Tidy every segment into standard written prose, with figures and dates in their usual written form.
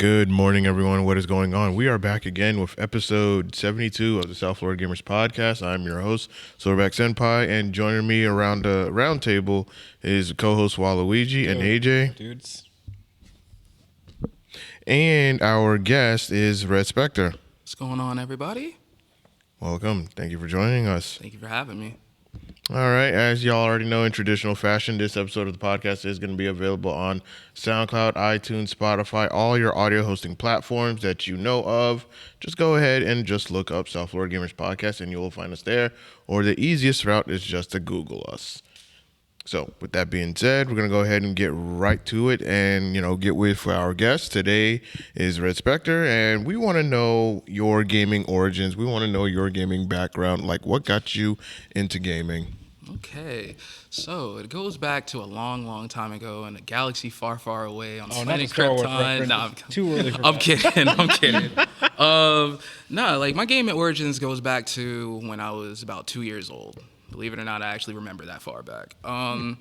Good morning, everyone. What is going on? We are back again with episode 72 of the South Florida Gamers Podcast. I'm your host, Silverback Senpai, and joining me around the round table is co-host Waluigi and AJ. Dudes. And our guest is Redspectre. What's going on, everybody? Welcome. Thank you for joining us. Thank you for having me. All right, as y'all already know, in traditional fashion, this episode of the podcast is going to be available on SoundCloud, iTunes, Spotify, all your audio hosting platforms that you know of. Just go ahead and just look up South Florida Gamers Podcast and you will find us there. Or the easiest route is just to Google us. So with that being said, we're going to go ahead and get right to it and, get with our guest. Today is Redspectre, and we want to know your gaming origins. We want to know your gaming background, like what got you into gaming. Okay, so it goes back to a long, long time ago in a galaxy far, far away on planet Star Wars Krypton. No, too early for I'm that. kidding. I'm kidding. No, like my gaming origins goes back to when I was about 2 years old. Believe it or not, I actually remember that far back. I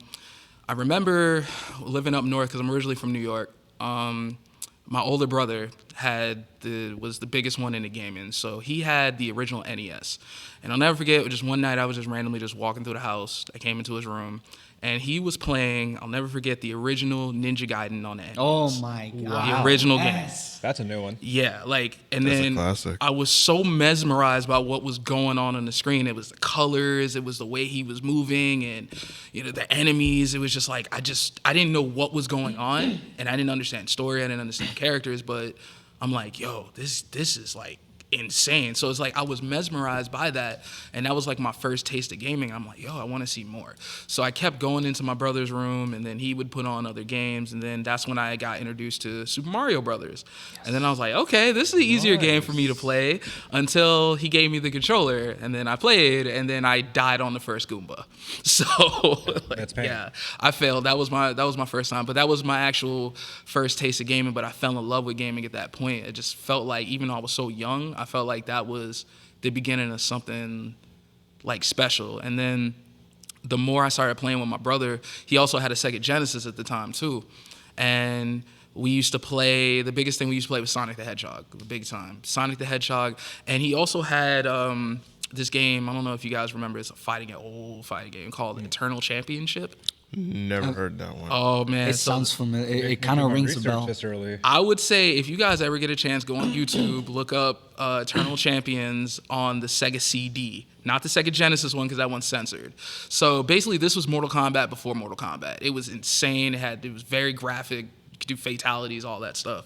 remember living up north because I'm originally from New York. My older brother was the biggest one into gaming, so he had the original NES. And I'll never forget, just one night I was just randomly just walking through the house. I came into his room, and he was playing, I'll never forget, the original Ninja Gaiden on the NES. Oh my God. The original game. That's a new one. Yeah, and That's a then classic. I was so mesmerized by what was going on the screen. It was the colors, it was the way he was moving, and the enemies. It was just like I didn't know what was going on, and I didn't understand story, I didn't understand characters, but I'm like, yo, this is like insane. So it's like I was mesmerized by that, and that was like my first taste of gaming. I'm like, yo, I want to see more. So I kept going into my brother's room, and then he would put on other games, and then that's when I got introduced to Super Mario Brothers. Yes. And then I was like, okay, this is an easier game for me to play, until he gave me the controller, and then I played, and then I died on the first Goomba. So That's pain. yeah, I failed. That was my first time, but that was my actual first taste of gaming. But I fell in love with gaming at that point. It just felt like, even though I was so young, I felt like that was the beginning of something like special. And then the more I started playing with my brother, he also had a Sega Genesis at the time too. And we used to play, the biggest thing we used to play was Sonic the Hedgehog, the big time. Sonic the Hedgehog. And he also had this game, I don't know if you guys remember, it's an old fighting game called Eternal Championship. Never heard that one. Oh man, It sounds familiar. It kind of rings a bell. This early. I would say if you guys ever get a chance, go on YouTube, look up Eternal Champions on the Sega CD, not the Sega Genesis one because that one's censored. So basically, this was Mortal Kombat before Mortal Kombat. It was insane. It was very graphic. You could do fatalities, all that stuff.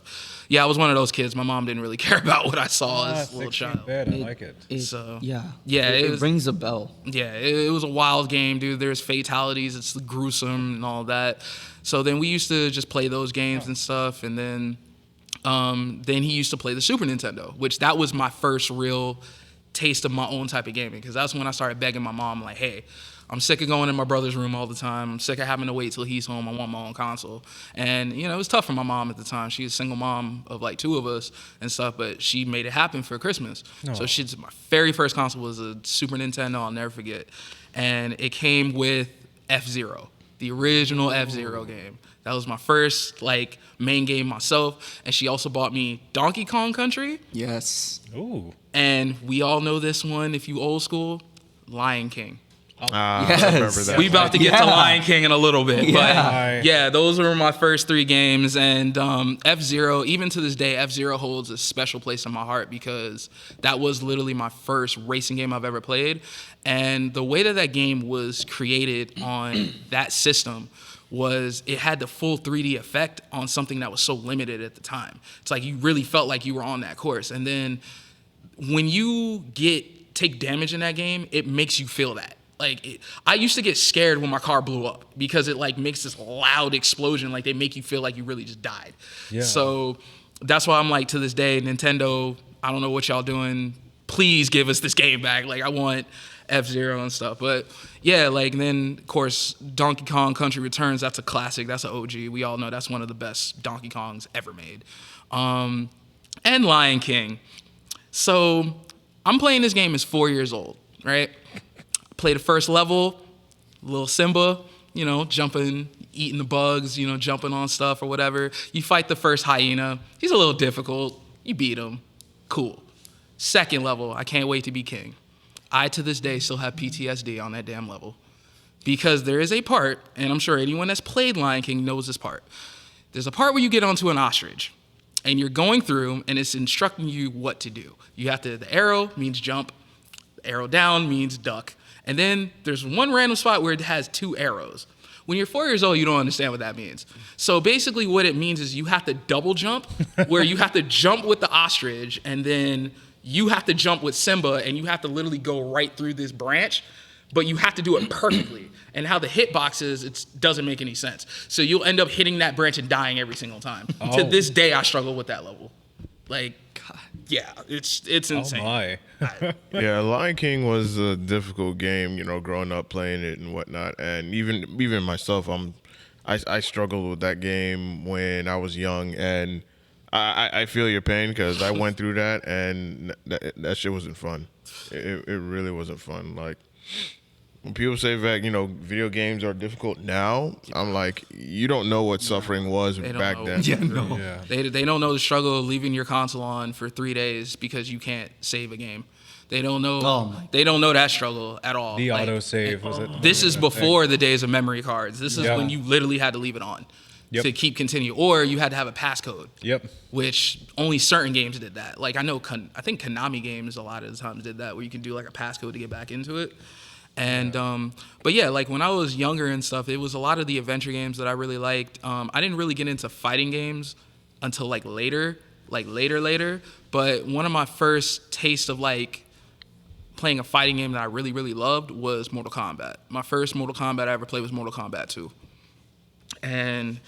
Yeah, I was one of those kids. My mom didn't really care about what I saw as a little child. I like it. It rings a bell. Yeah, it was a wild game, dude. There's fatalities, it's gruesome and all that. So then we used to just play those games and stuff, and then he used to play the Super Nintendo, which that was my first real taste of my own type of gaming, because that's when I started begging my mom, like, hey, I'm sick of going in my brother's room all the time. I'm sick of having to wait till he's home. I want my own console. And, it was tough for my mom at the time. She was a single mom of like two of us and stuff, but she made it happen for Christmas. Oh. So my very first console was a Super Nintendo, I'll never forget. And it came with F-Zero, the original F-Zero game. That was my first main game myself. And she also bought me Donkey Kong Country. Yes. Ooh. And we all know this one, if you old school, Lion King. Yes. I remember that. We about to get to Lion King in a little bit, Yeah. but yeah, those were my first three games. And F-Zero, even to this day, F-Zero holds a special place in my heart because that was literally my first racing game I've ever played. And the way that game was created on that system was it had the full 3D effect on something that was so limited at the time. It's like you really felt like you were on that course. And then when you take damage in that game, it makes you feel that. I used to get scared when my car blew up because it makes this loud explosion. They make you feel like you really just died. Yeah. So that's why I'm to this day, Nintendo, I don't know what y'all doing. Please give us this game back. I want F-Zero and stuff. But yeah, then of course Donkey Kong Country Returns, that's a classic. That's an OG. We all know that's one of the best Donkey Kongs ever made. And Lion King. So I'm playing this game as 4 years old, right? Play the first level, little Simba, jumping eating the bugs, jumping on stuff or whatever. You fight the first hyena. He's a little difficult. You beat him. Cool. Second level, I can't wait to be king. I, to this day, still have PTSD on that damn level. Because there is a part, and I'm sure anyone that's played Lion King knows this part. There's a part where you get onto an ostrich, and you're going through, and it's instructing you what to do. You have to, the arrow means jump, the arrow down means duck. And then there's one random spot where it has 2 arrows. When you're 4 years old, you don't understand what that means. So basically what it means is you have to double jump, where you have to jump with the ostrich, and then you have to jump with Simba, and you have to literally go right through this branch, but you have to do it perfectly. And how the hitbox is, it doesn't make any sense. So you'll end up hitting that branch and dying every single time. To this day, I struggle with that level. Like, God, yeah, it's insane. Oh my. Yeah, Lion King was a difficult game, growing up playing it and whatnot. And even myself, I struggled with that game when I was young, and I feel your pain because I went through that, and that shit wasn't fun. It really wasn't fun. Like, when people say that, video games are difficult now, I'm like, you don't know what suffering was back then. Yeah, no. Yeah. They don't know the struggle of leaving your console on for 3 days because you can't save a game. They don't know. Oh my. They don't know that struggle at all. The Like, autosave was it? This is before the days of memory cards. This is when you literally had to leave it on to keep continue, or you had to have a passcode. Yep. Which only certain games did that. Like I think Konami games a lot of the times did that, where you can do like a passcode to get back into it. And but yeah, like when I was younger and stuff, it was a lot of the adventure games that I really liked. I didn't really get into fighting games until like later. But one of my first tastes of like playing a fighting game that I really, really loved was Mortal Kombat. My first Mortal Kombat I ever played was Mortal Kombat 2. And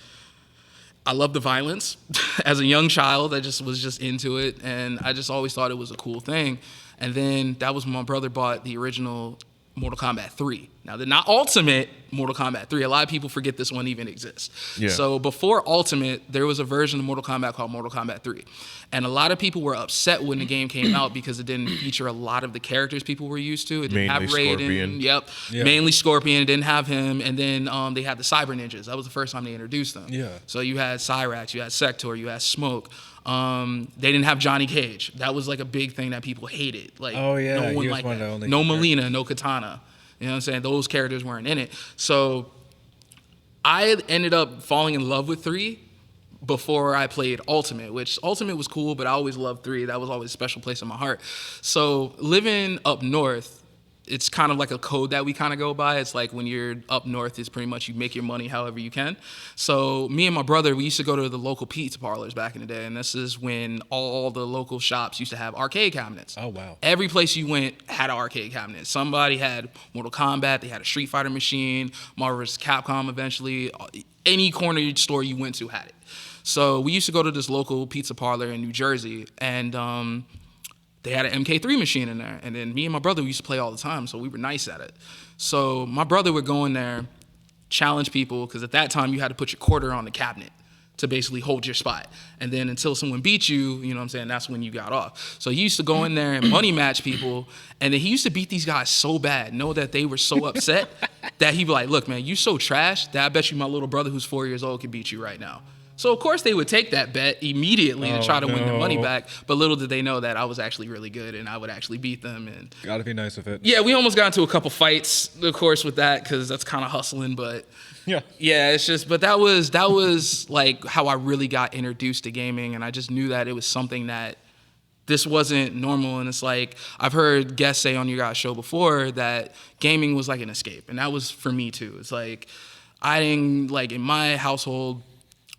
I loved the violence. As a young child, I was just into it, and I just always thought it was a cool thing. And then that was when my brother bought the original Mortal Kombat 3. Now, they're not Ultimate Mortal Kombat 3. A lot of people forget this one even exists. Yeah. So before Ultimate, there was a version of Mortal Kombat called Mortal Kombat 3. And a lot of people were upset when the game came out because it didn't feature a lot of the characters people were used to. It didn't have Mainly Raiden. Scorpion. Yep. Mainly Scorpion. It didn't have him. And then they had the Cyber Ninjas. That was the first time they introduced them. Yeah. So you had Cyrax, you had Sector, you had Smoke. They didn't have Johnny Cage. That was like a big thing that people hated. Like, Oh, yeah. no He one was liked one of that. the only No characters. Melina, no Katana. You know what I'm saying? Those characters weren't in it. So I ended up falling in love with 3 before I played Ultimate, which Ultimate was cool, but I always loved 3. That was always a special place in my heart. So living up north, it's kind of like a code that we kind of go by. It's like when you're up north, it's pretty much you make your money however you can. So me and my brother, we used to go to the local pizza parlors back in the day, and this is when all the local shops used to have arcade cabinets. Oh, wow. Every place you went had an arcade cabinet. Somebody had Mortal Kombat, they had a Street Fighter machine, Marvel vs. Capcom eventually. Any corner store you went to had it. So we used to go to this local pizza parlor in New Jersey, and they had an MK3 machine in there. And then me and my brother, we used to play all the time, so we were nice at it. So my brother would go in there, challenge people, because at that time you had to put your quarter on the cabinet to basically hold your spot. And then until someone beat you, you know what I'm saying, that's when you got off. So he used to go in there and money match people, and then he used to beat these guys so bad, know that they were so upset, that he'd be like, look, man, you so trash that I bet you my little brother who's 4 years old can beat you right now. So, of course, they would take that bet immediately to try to win their money back. But little did they know that I was actually really good and I would actually beat them. And Gotta be nice with it. yeah, we almost got into a couple fights, of course, with that, because that's kind of hustling. But Yeah. yeah, it's just, but that was like how I really got introduced to gaming. And I just knew that it was something that this wasn't normal. And it's like, I've heard guests say on your guys' show before that gaming was like an escape. And that was for me too. It's like, I didn't, like in my household,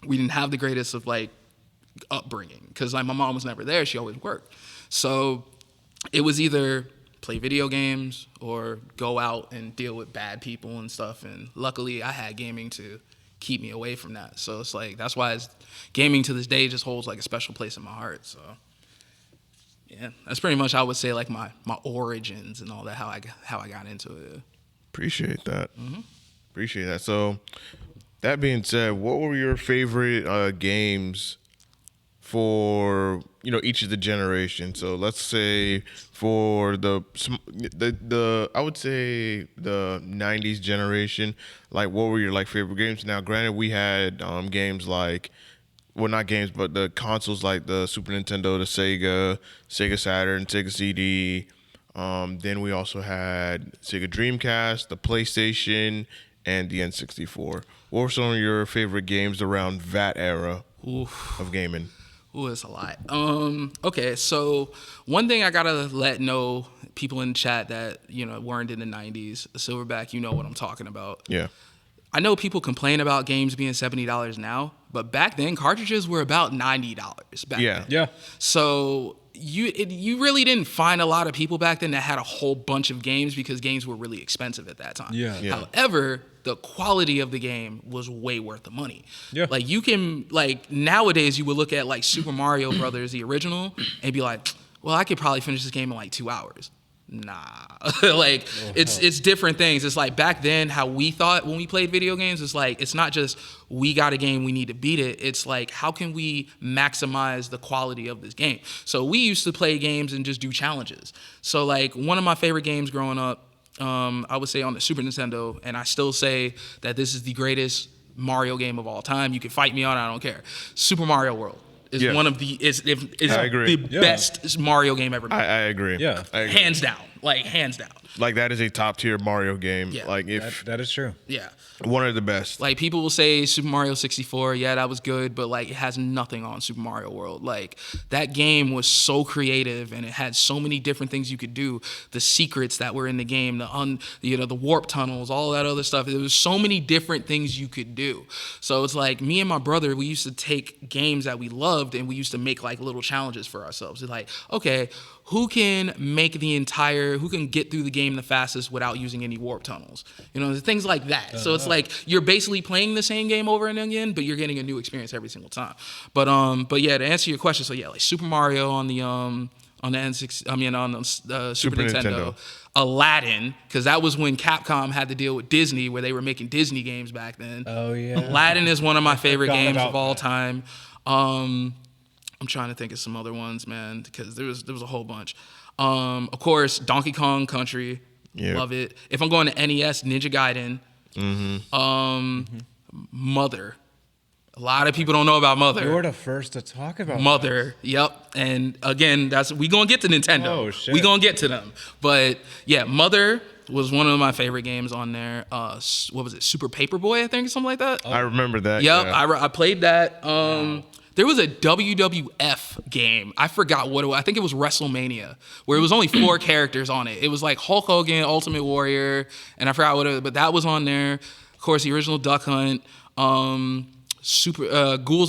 we didn't have the greatest of like upbringing because like my mom was never there. She always worked. So it was either play video games or go out and deal with bad people and stuff. And luckily I had gaming to keep me away from that. So it's like, that's why gaming to this day just holds like a special place in my heart. So yeah, that's pretty much, I would say, like my origins and all that, how I got into it. Appreciate that. Appreciate that. So, that being said, what were your favorite games for each of the generations. So let's say for the I would say the 90s generation, like what were your like favorite games? Now granted we had games like, well, not games, but the consoles like the Super Nintendo, the Sega Saturn, Sega CD. Then we also had Sega Dreamcast, the PlayStation, and the N64. What were some of your favorite games around that era of gaming? Ooh, it's a lot. Okay, so one thing I gotta let know people in the chat that weren't in the '90s, Silverback, you know what I'm talking about. Yeah. I know people complain about games being $70 now, but back then cartridges were about $90 back then. Yeah. So you really didn't find a lot of people back then that had a whole bunch of games because games were really expensive at that time. Yeah. However, the quality of the game was way worth the money. Yeah. Like you can nowadays you would look at like Super Mario Brothers, the original, and be like, well, I could probably finish this game in like 2 hours. Nah, it's different things. It's like back then how we thought when we played video games. It's like it's not just we got a game, we need to beat it. It's like how can we maximize the quality of this game? So we used to play games and just do challenges. So like one of my favorite games growing up, I would say on the Super Nintendo, and I still say that this is the greatest Mario game of all time. You can fight me on it, I don't care. Super Mario World is one of the I agree. the best Mario game ever made. I agree. Yeah. I agree. Hands down. Like that is a top tier Mario game. Yeah. Like if That is true. Yeah. one of the best. Like people will say Super Mario 64, yeah, that was good, but like it has nothing on Super Mario World. Like that game was so creative and it had so many different things you could do. The secrets that were in the game, the warp tunnels, all that other stuff. There was so many different things you could do. So it's like me and my brother, we used to take games that we loved and we used to make like little challenges for ourselves. It's like, okay, who can get through the game the fastest without using any warp tunnels? Things like that. So it's like you're basically playing the same game over and again, but you're getting a new experience every single time. But yeah, to answer your question, so yeah, like Super Mario on the N6, on the Super Nintendo. Aladdin, because that was when Capcom had to deal with Disney, where they were making Disney games back then. Oh yeah. Aladdin is one of my favorite games about of all that. time. I'm trying to think of some other ones, man, because there was a whole bunch. Of course, Donkey Kong Country, love it. If I'm going to NES, Ninja Gaiden. Mother. A lot of people don't know about Mother. You're the first to talk about Mother, yep. And again, we gonna get to Nintendo. Oh, shit. We gonna get to them. But yeah, Mother was one of my favorite games on there. What was it? Super Paperboy, I think, or something like that. I remember that. Yep, Yeah. I played that. There was a WWF game. I forgot what it was. I think it was WrestleMania, where it was only 4 characters on it. It was like Hulk Hogan, Ultimate Warrior, and I forgot what it was, but that was on there. Of course, the original Duck Hunt, Ghouls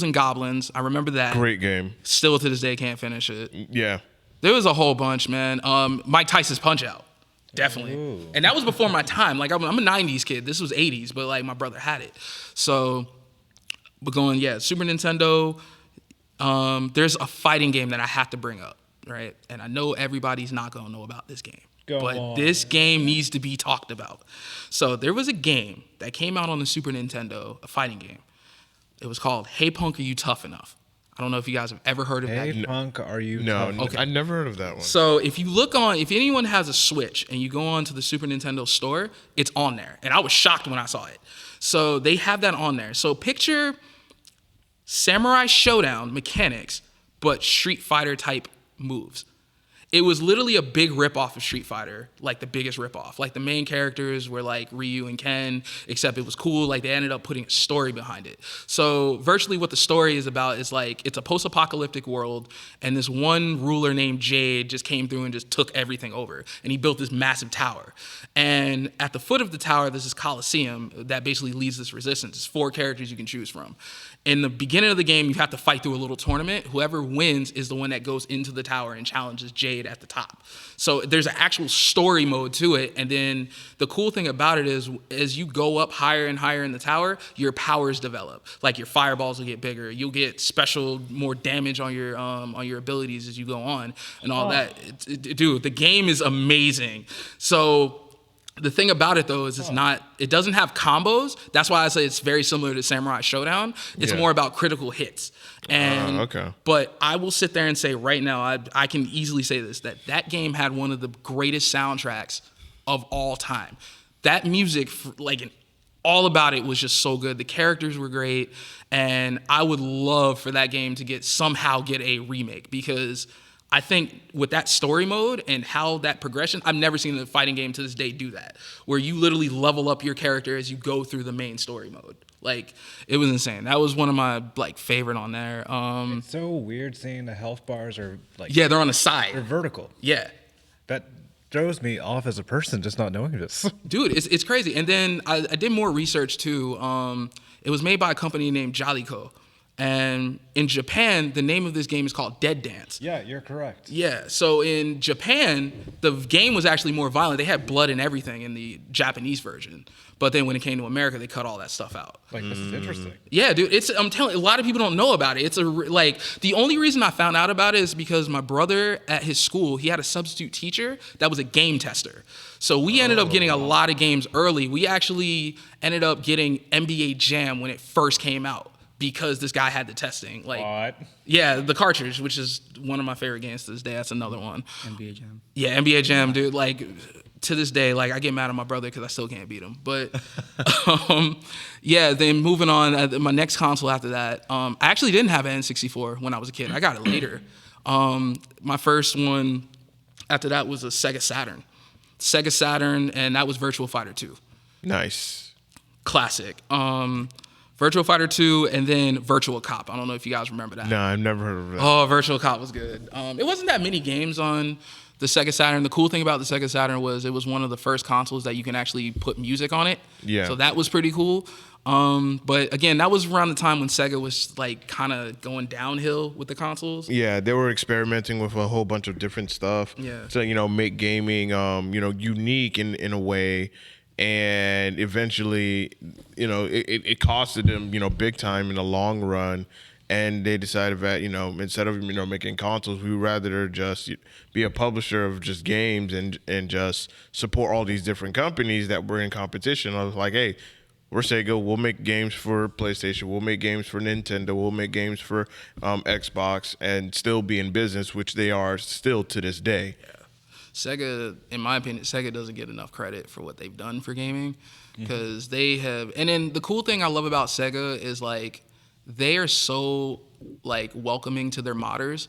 and Goblins. I remember that. Great game. Still to this day can't finish it. Yeah. There was a whole bunch, man. Mike Tyson's Punch Out. Definitely. Ooh. And that was before my time. Like I'm a 90s kid. This was 80s, but like my brother had it. So, but Super Nintendo. There's a fighting game that I have to bring up, right? And I know everybody's not gonna know about this game. But this game needs to be talked about. So there was a game that came out on the Super Nintendo, a fighting game. It was called Hey Punk, Are You Tough Enough? I don't know if you guys have ever heard of that Hey game. Punk, are you? No, tough? Okay. I never heard of that one. So if anyone has a Switch and you go on to the Super Nintendo store, it's on there. And I was shocked when I saw it. So they have that on there. So picture Samurai Showdown mechanics, but Street Fighter type moves. It was literally a big ripoff of Street Fighter, like the biggest ripoff. Like the main characters were like Ryu and Ken, except it was cool. Like they ended up putting a story behind it. So virtually what the story is about is like, it's a post-apocalyptic world and this one ruler named Jade just came through and just took everything over. And he built this massive tower. And at the foot of the tower, there's this Coliseum that basically leads this resistance. There's 4 characters you can choose from. In the beginning of the game, you have to fight through a little tournament. Whoever wins is the one that goes into the tower and challenges Jade at the top. So there's an actual story mode to it. And then the cool thing about it is, as you go up higher and higher in the tower, your powers develop. Like your fireballs will get bigger. You'll get more damage on your abilities as you go on and all that. Dude, the game is amazing. So The thing about it though is it doesn't have combos. That's why I say it's very similar to Samurai Showdown. It's more about critical hits. And but I will sit there and say right now, I can easily say this, that game had one of the greatest soundtracks of all time. That music, like all about it was just so good. The characters were great, and I would love for that game to somehow get a remake, because I think with that story mode and how that progression, I've never seen a fighting game to this day do that, where you literally level up your character as you go through the main story mode. Like, it was insane. That was one of my favorite on there. It's so weird seeing the health bars are they're on the side. They're vertical. Yeah. That throws me off as a person just not knowing this. Dude, it's crazy. And then I did more research too. It was made by a company named Jollyco. And in Japan, the name of this game is called Dead Dance. Yeah, you're correct. Yeah, so in Japan, the game was actually more violent. They had blood and everything in the Japanese version. But then when it came to America, they cut all that stuff out. This is interesting. Yeah, dude, I'm telling you, a lot of people don't know about it. It's the only reason I found out about it is because my brother at his school, he had a substitute teacher that was a game tester. So we ended up getting a lot of games early. We actually ended up getting NBA Jam when it first came out, because this guy had the testing. What? Yeah, the cartridge, which is one of my favorite games to this day. That's another one. NBA Jam. Yeah, NBA Jam, dude. To this day, I get mad at my brother because I still can't beat him. But then moving on, my next console after that, I actually didn't have an N64 when I was a kid. I got it later. My first one after that was a Sega Saturn, and that was Virtua Fighter 2. Nice. Classic. Virtua Fighter 2, and then Virtua Cop. I don't know if you guys remember that. No, I've never heard of that. Oh, Virtua Cop was good. It wasn't that many games on the Sega Saturn. The cool thing about the Sega Saturn was it was one of the first consoles that you can actually put music on it. Yeah. So that was pretty cool. But again, that was around the time when Sega was kind of going downhill with the consoles. Yeah, they were experimenting with a whole bunch of different stuff. Yeah. To make gaming unique in a way. And eventually, it costed them, big time in the long run. And they decided that, instead of, making consoles, we would rather just be a publisher of just games and just support all these different companies that were in competition. I was like, hey, we're Sega, we'll make games for PlayStation, we'll make games for Nintendo, we'll make games for Xbox, and still be in business, which they are still to this day. Yeah. Sega, in my opinion, Sega doesn't get enough credit for what they've done for gaming, because they have. And then the cool thing I love about Sega is they are so welcoming to their modders.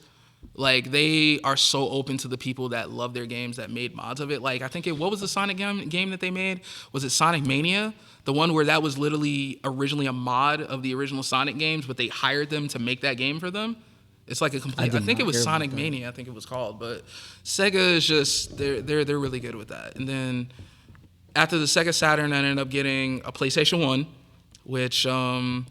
They are so open to the people that love their games that made mods of it. I think what was the Sonic game that they made? Was it Sonic Mania? The one where that was literally originally a mod of the original Sonic games, but they hired them to make that game for them. It's like a complete. I think it was Sonic Mania. I think it was called. But Sega is just they're really good with that. And then after the Sega Saturn, I ended up getting a PlayStation 1, which of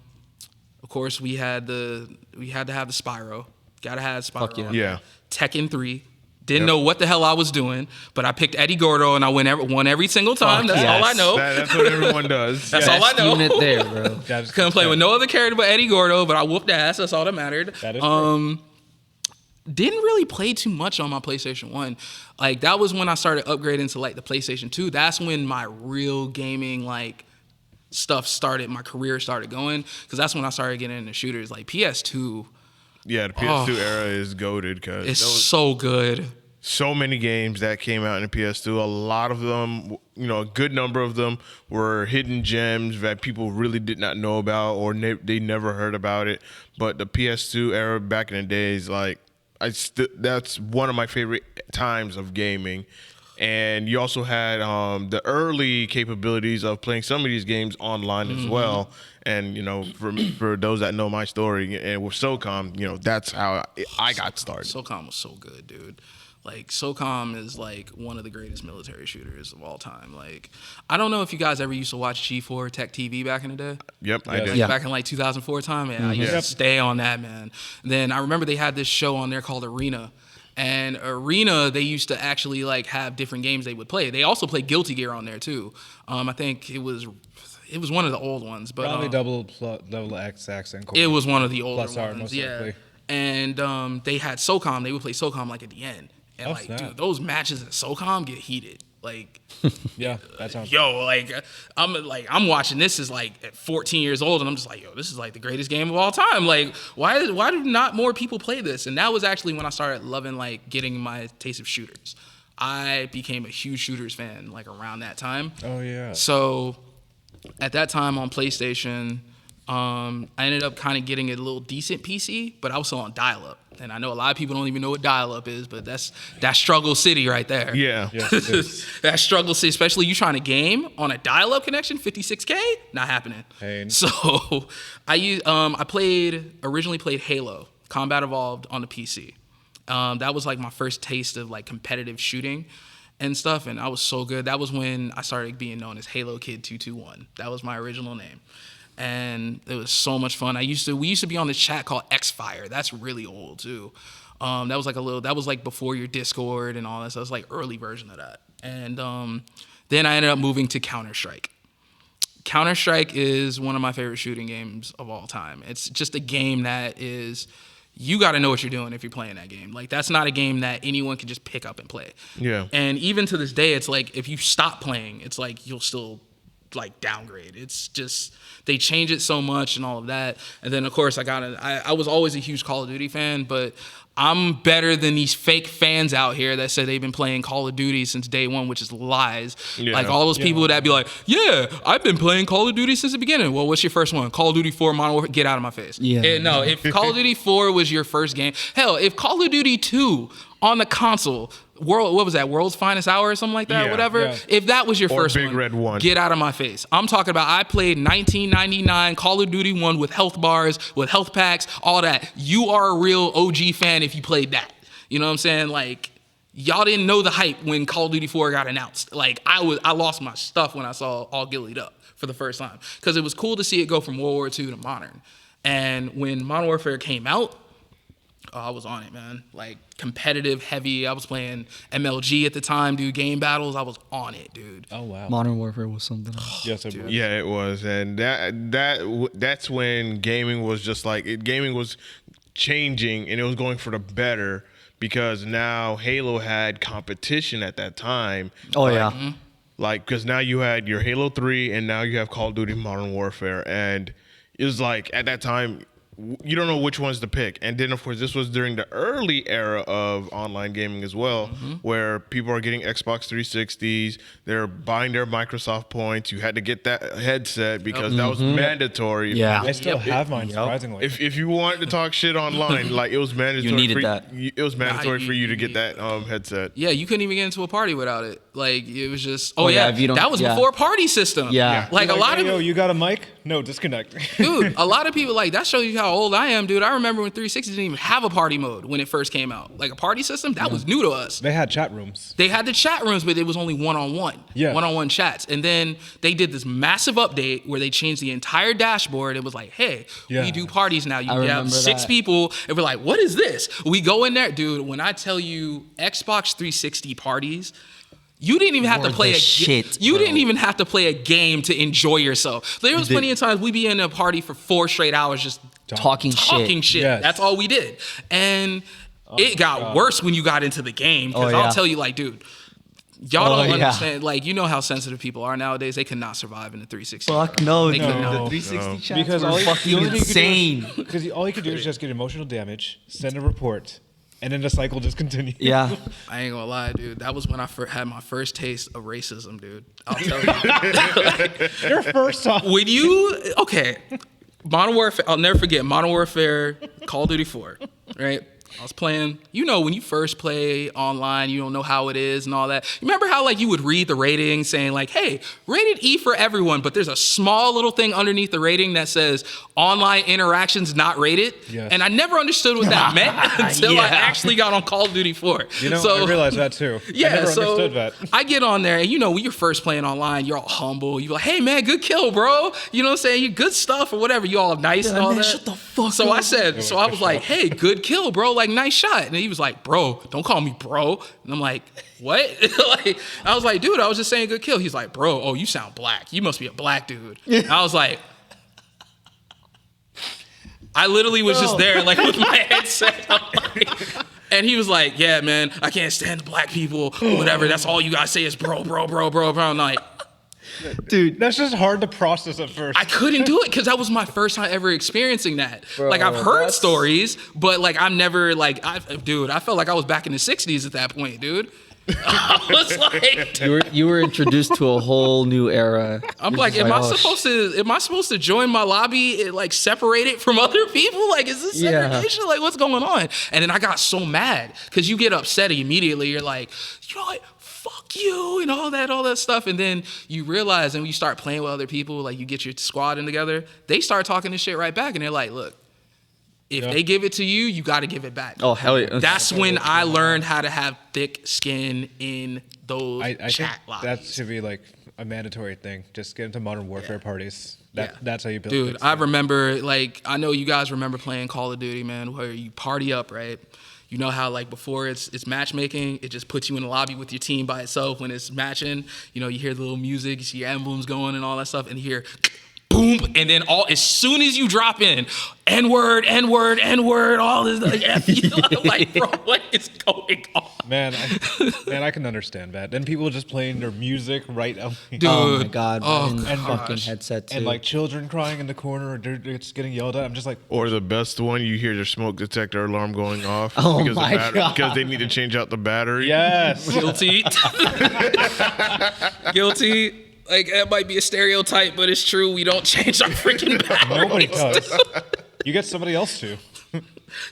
course we had to have the Spyro. Gotta have Spyro. Fuck yeah. Yeah. Tekken 3. Didn't know what the hell I was doing, but I picked Eddie Gordo and I won every single time. That's all I know. That's what everyone does. That's all I know. Unit there, bro. Couldn't play with no other character but Eddie Gordo, but I whooped ass. That's all that mattered. That is true. Didn't really play too much on my PlayStation 1. That was when I started upgrading to the PlayStation 2. That's when my real gaming stuff started. My career started going, because that's when I started getting into shooters. PS2. Yeah, the PS2 era is goated because It's so good. So many games that came out in the PS2. A lot of them, a good number of them were hidden gems that people really did not know about, or they never heard about it. But the PS2 era back in the days, that's one of my favorite times of gaming. And you also had the early capabilities of playing some of these games online as well. And, for those that know my story, and with SOCOM, that's how I got started. SOCOM was so good, dude. SOCOM is one of the greatest military shooters of all time. I don't know if you guys ever used to watch G4 Tech TV back in the day. Yep, I did. Yeah. Back in 2004 time, I used to stay on that, man. Then I remember they had this show on there called Arena. And Arena, they used to actually have different games they would play. They also played Guilty Gear on there too. I think it was one of the old ones, but probably double X accent. It was one of the older Plus R, ones, most yeah. likely. And they had SOCOM. They would play SOCOM at the end. And snap. dude, those matches at SOCOM get heated. Like, Yeah, that sounds. yo, I'm watching this is like at 14 years old, and I'm just like, yo, this is like the greatest game of all time. Like, why do not more people play this? And that was actually when I started loving like getting my taste of shooters. I became a huge shooters fan like around that time. Oh yeah. So at that time on PlayStation, I ended up kind of getting a little decent PC, but I was still on dial-up. And I know a lot of people don't even know what dial-up is, but that's struggle city right there. Yeah. Yes, it is. That struggle city, especially you trying to game on a dial-up connection, 56K, not happening. Pain. So I originally played Halo, Combat Evolved on the PC. That was like my first taste of like competitive shooting and stuff, and I was so good. That was when I started being known as Halo Kid 221. That was my original name. And it was so much fun. We used to be on this chat called Xfire. That's really old too. That was like before your Discord and all that. So it was like early version of that. And then I ended up moving to Counter-Strike. Counter-Strike is one of my favorite shooting games of all time. It's just a game that is, you got to know what you're doing if you're playing that game. Like, that's not a game that anyone can just pick up and play. Yeah. And even to this day, it's like if you stop playing, it's like you'll still like downgrade. It's just they change it so much and all of that. And then of course I was always a huge Call of Duty fan, but I'm better than these fake fans out here that say they've been playing Call of Duty since day one, which is lies. Yeah. Like all those people that be like, yeah, I've been playing Call of Duty since the beginning. Well, what's your first one? Call of Duty 4 Modern Warfare? Get out of my face. Yeah. And no, if Call of Duty 4 was your first game, hell, if Call of Duty 2 on the console, what was that? World's Finest Hour or something like that, whatever. Yeah. If that was your first Big Red 1, get out of my face. I'm talking about I played 1999 Call of Duty 1 with health bars, with health packs, all that. You are a real OG fan if you played that. You know what I'm saying? Like, y'all didn't know the hype when Call of Duty 4 got announced. Like, I lost my stuff when I saw All Gillied Up for the first time, because it was cool to see it go from World War II to modern. And when Modern Warfare came out, I was on it, man. Like, competitive, heavy. I was playing MLG at the time, dude. Game battles. I was on it, dude. Oh wow. Modern Warfare was something else. Yes, it was. Yeah, it was, and that's when gaming was just like gaming was changing, and it was going for the better, because now Halo had competition at that time. Oh yeah. Like, because now you had your Halo 3, and now you have Call of Duty Modern Warfare, and it was like at that time, you don't know which ones to pick. And then, of course, this was during the early era of online gaming as well, where people are getting Xbox 360s. They're buying their Microsoft points. You had to get that headset because that was mandatory. Yeah. I still have mine, surprisingly. If you wanted to talk shit online, like, it was mandatory. You needed that. It was mandatory for you to get that headset. Yeah, you couldn't even get into a party without it. Like, it was just, if you don't, that was before party system. Yeah. Like, a lot of... Yo, you got a mic? No, disconnect. Dude, a lot of people, like, that shows you how old I am, dude. I remember when 360 didn't even have a party mode when it first came out. Like, a party system, that was new to us. They had chat rooms. They had the chat rooms, but it was only one-on-one. Yeah. One-on-one chats. And then they did this massive update where they changed the entire dashboard. It was like, hey, we do parties now. You have 6 people. And we're like, what is this? We go in there. Dude, when I tell you Xbox 360 parties, you didn't even have to play You didn't even have to play a game to enjoy yourself. There was plenty of times we'd be in a party for 4 straight hours just talking shit. Yes. That's all we did. And it got worse when you got into the game, because I'll tell you, like, dude, y'all don't understand. Like, you know how sensitive people are nowadays. They could not survive in the 360. Fuck no, dude. No. The 360 chats Because were fucking insane. Because all you could do is just get emotional damage, send a report, and then the cycle just continues. Yeah. I ain't gonna lie, dude. That was when I had my first taste of racism, dude. I'll tell you. Your first time. When Modern Warfare, I'll never forget Modern Warfare, Call of Duty 4, right? I was playing, when you first play online, you don't know how it is and all that. You remember how, like, you would read the rating saying, like, hey, rated E for everyone, but there's a small little thing underneath the rating that says online interactions not rated? Yes. And I never understood what that meant until I actually got on Call of Duty 4. I realized that too. I never understood that. I get on there, and when you're first playing online, you're all humble. You're like, hey, man, good kill, bro. You know what I'm saying? You good stuff or whatever. You all nice and all that. Shut the fuck up. I was like, hey, good kill, bro. Like, nice shot. And he was like, bro, don't call me bro. And I'm like, what? I was like, dude, I was just saying good kill. He's like, bro, oh, you sound black. You must be a black dude. And I was like, I literally was just there, like, with my headset. I'm like, And he was like, yeah, man, I can't stand the black people, whatever. That's all you guys say is bro. I'm like, Dude, that's just hard to process at first. I couldn't do it because that was my first time ever experiencing that. Bro, like, I've heard that's- stories, but like, I'm never like, I felt like I was back in the 60s at that point, dude. I was like, You were introduced to a whole new era. I'm You're like, just am I supposed to join my lobby and like separate it from other people? Like, is this Yeah. segregation? Like, what's going on? And then I got so mad because you get upset immediately. You're like, you know what? Fuck you and all that stuff. And then you realize, and when you start playing with other people, like you get your squad in together, they start talking this shit right back. And they're like, look, if they give it to you, you got to give it back. Oh, hell yeah. That's when I learned how to have thick skin in those I think chat lobbies. that should be like a mandatory thing. Just get into Modern Warfare parties. That's how you build. Dude, thick I skin. remember, like, I know you guys remember playing Call of Duty, man, where you party up, right? You know how, like, before it's matchmaking, it just puts you in the lobby with your team by itself. When it's matching, you know, you hear the little music, you see your emblems going and all that stuff, and you hear boom, and then as soon as you drop in, N-word, all this, like, F you. I'm like, bro, what is going on? Man, I can understand that. Then people just playing their music right out. Dude. Oh my god, Oh, and gosh. fucking headset too. And like children crying in the corner, or they're just getting yelled at. I'm just like, Or the best one, you hear their smoke detector alarm going off Oh because, my God. because they need to change out the battery. yes. Guilty. Guilty. Like, that might be a stereotype, but it's true. We don't change our freaking batteries. Nobody does. You get somebody else to.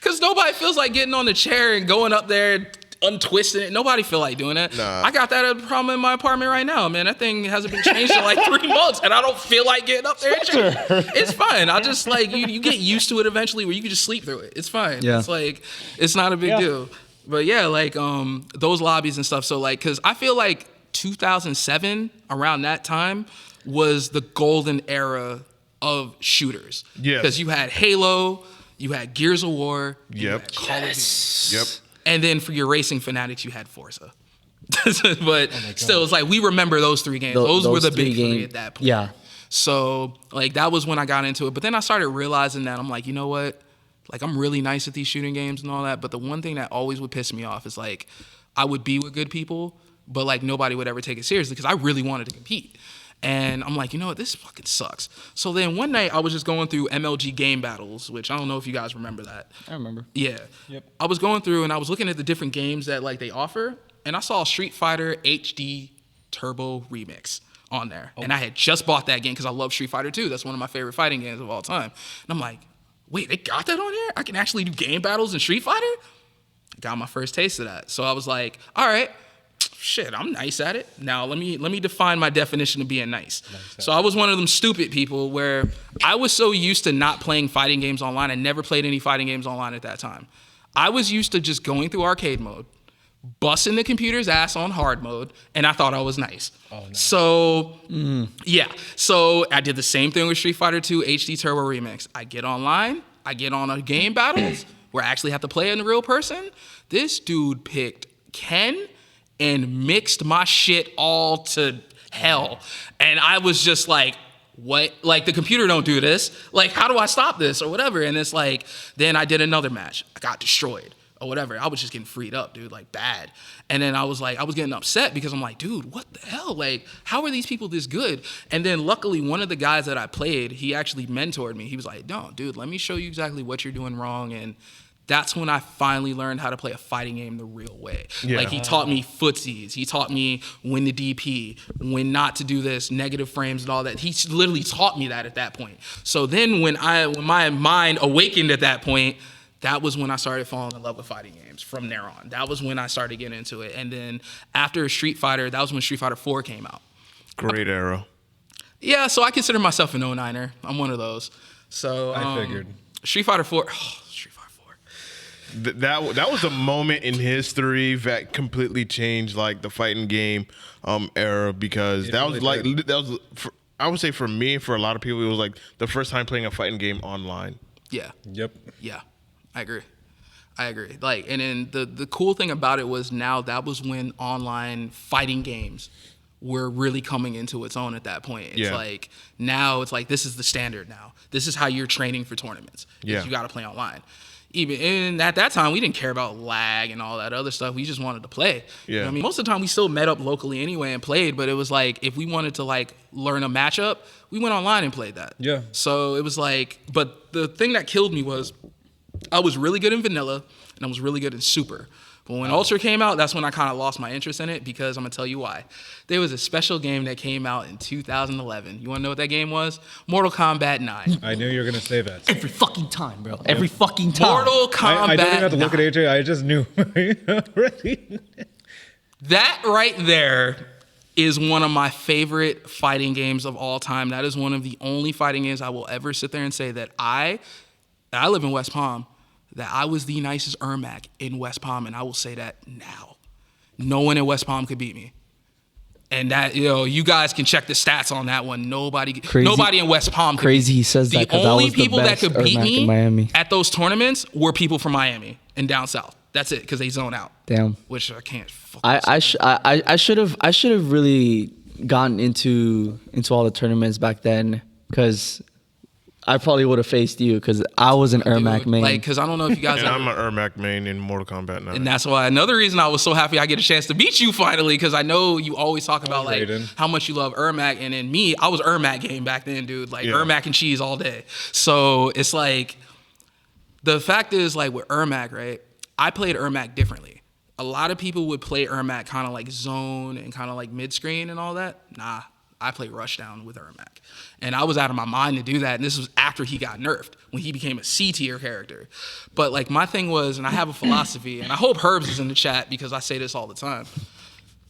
Because nobody feels like getting on the chair and going up there, untwisting it. Nobody feel like doing that. Nah. I got that problem in my apartment right now, man. That thing hasn't been changed in like 3 months, and I don't feel like getting up there and change it. It's fine. I just, like, you get used to it eventually where you can just sleep through it. It's fine. Yeah. It's like, it's not a big deal. But yeah, like, those lobbies and stuff. So, like, because I feel like 2007, around that time, was the golden era of shooters. Yes. Because you had Halo, you had Gears of War, you Yep. had Call of Duty. Yep. And then for your racing fanatics, you had Forza. But still, it's like we remember those 3 games. Those were the big 3 at that point. Yeah. So, like, that was when I got into it. But then I started realizing that I'm like, you know what? Like, I'm really nice at these shooting games and all that. But the one thing that always would piss me off is, like, I would be with good people, but, like, nobody would ever take it seriously because I really wanted to compete. And I'm like, you know what? This fucking sucks. So then one night I was just going through MLG game battles, which I don't know if you guys remember that. I remember. Yeah. Yep. I was going through and I was looking at the different games that, like, they offer, and I saw Street Fighter HD Turbo Remix on there. And I had just bought that game because I love Street Fighter 2. That's one of my favorite fighting games of all time. And I'm like, wait, they got that on here? I can actually do game battles in Street Fighter? Got my first taste of that. So I was like, all right, shit, I'm nice at it. Now let me define my definition of being nice. So I was one of them stupid people where I was so used to not playing fighting games online. I never played any fighting games online at that time. I was used to just going through arcade mode, busting the computer's ass on hard mode, and I thought I was nice. Oh, no. So, yeah. So I did the same thing with Street Fighter 2 HD Turbo Remix. I get online, I get on a game battles where I actually have to play in the real person. This dude picked Ken and mixed my shit all to hell. And I was just like, what? Like, the computer don't do this. Like, how do I stop this or whatever? And it's like, then I did another match. I got destroyed or whatever. I was just getting freed up, dude, like bad. And then I was getting upset because I'm like, dude, what the hell? Like, how are these people this good? And then luckily, one of the guys that I played, he actually mentored me. He was like, no, dude, let me show you exactly what you're doing wrong. And that's when I finally learned how to play a fighting game the real way. Yeah. Like, he taught me footsies. He taught me when to DP, when not to do this, negative frames and all that. He literally taught me that at that point. So then when my mind awakened at that point, that was when I started falling in love with fighting games from there on. That was when I started getting into it. And then after Street Fighter, that was when Street Fighter 4 came out. Great era. Yeah, so I consider myself an 09er. I'm one of those. So I figured. Street Fighter 4. Street Fighter 4. That was a moment in history that completely changed like the fighting game era because that was like I would say for me and for a lot of people it was like the first time playing a fighting game online. Yeah. Yep. Yeah. I agree. Like, and then the cool thing about it was now that was when online fighting games were really coming into its own at that point. It's like now it's like this is the standard now. This is how you're training for tournaments. Yeah. You got to play online. even at that time, we didn't care about lag and all that other stuff. We just wanted to play. You know Yeah. what I mean, most of the time we still met up locally anyway and played, but it was like if we wanted to like learn a matchup, we went online and played that. Yeah. So it was like, but the thing that killed me was I was really good in vanilla and I was really good in super. But when Ultra came out, that's when I kind of lost my interest in it because I'm going to tell you why. There was a special game that came out in 2011. You want to know what that game was? Mortal Kombat 9. I knew you were gonna say that. Every fucking time, bro. Every fucking time. Mortal Kombat I don't even have to look at 9. AJ. I just knew already. That right there is one of my favorite fighting games of all time. That is one of the only fighting games I will ever sit there and say that I live in West Palm, that I was the nicest Ermac in West Palm, and I will say that now. No one in West Palm could beat me. And that, you guys can check the stats on that one. Nobody in West Palm could Crazy beat me. he says that, 'cause The I only was the people that best could beat Ermac me in Miami. at those tournaments were people from Miami and down south. That's it, because they zone out. Damn. Which I can't fucking I should have really gotten into all the tournaments back then, because I probably would have faced you, because I was an Ermac main. Like, because I don't know if you guys And ever... I'm an Ermac main in Mortal Kombat 9. And that's why another reason I was so happy I get a chance to beat you finally, because I know you always talk about like Raiden. how much you love Ermac, and then me, I was Ermac game back then, dude. Like Yeah. Ermac and cheese all day. So it's like, the fact is like with Ermac, right? I played Ermac differently. A lot of people would play Ermac kind of like zone and kind of like mid screen and all that. Nah, I played Rushdown with Ermac. And I was out of my mind to do that. And this was after he got nerfed, when he became a C tier character. But like my thing was, and I have a philosophy, and I hope Herbs is in the chat because I say this all the time.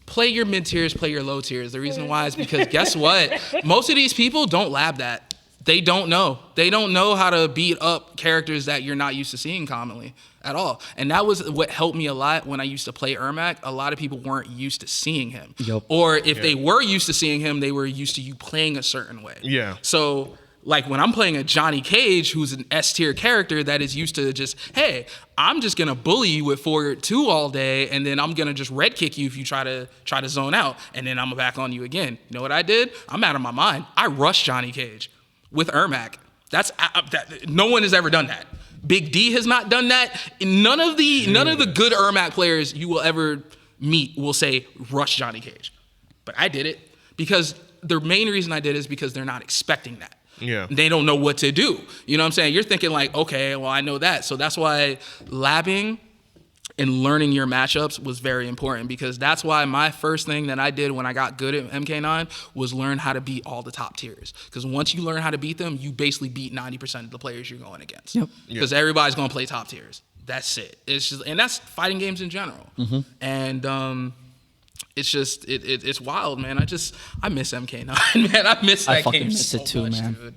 Play your mid tiers, play your low tiers. The reason why is because guess what? Most of these people don't lab that. They don't know. They don't know how to beat up characters that you're not used to seeing commonly at all. And that was what helped me a lot when I used to play Ermac. A lot of people weren't used to seeing him. Yep. Or if they were used to seeing him, they were used to you playing a certain way. Yeah. So like when I'm playing a Johnny Cage, who's an S tier character that is used to just, hey, I'm just gonna bully you with forward 2 all day, and then I'm gonna just red kick you if you try to zone out, and then I'm back on you again. You know what I did? I'm out of my mind. I rushed Johnny Cage with Ermac. No one has ever done that. Big D has not done that. None of the good Ermac players you will ever meet will say rush Johnny Cage. But I did it because the main reason I did it is because they're not expecting that. Yeah. They don't know what to do. You know what I'm saying? You're thinking like, okay, well, I know that. So that's why labbing and learning your matchups was very important, because that's why my first thing that I did when I got good at MK9 was learn how to beat all the top tiers. Because once you learn how to beat them, you basically beat 90% of the players you're going against. Yep. Because everybody's going to play top tiers. That's it. It's just, and that's fighting games in general. And it's just it's wild, man. I miss MK9, man. I miss that fucking game miss so it too, much, man. dude.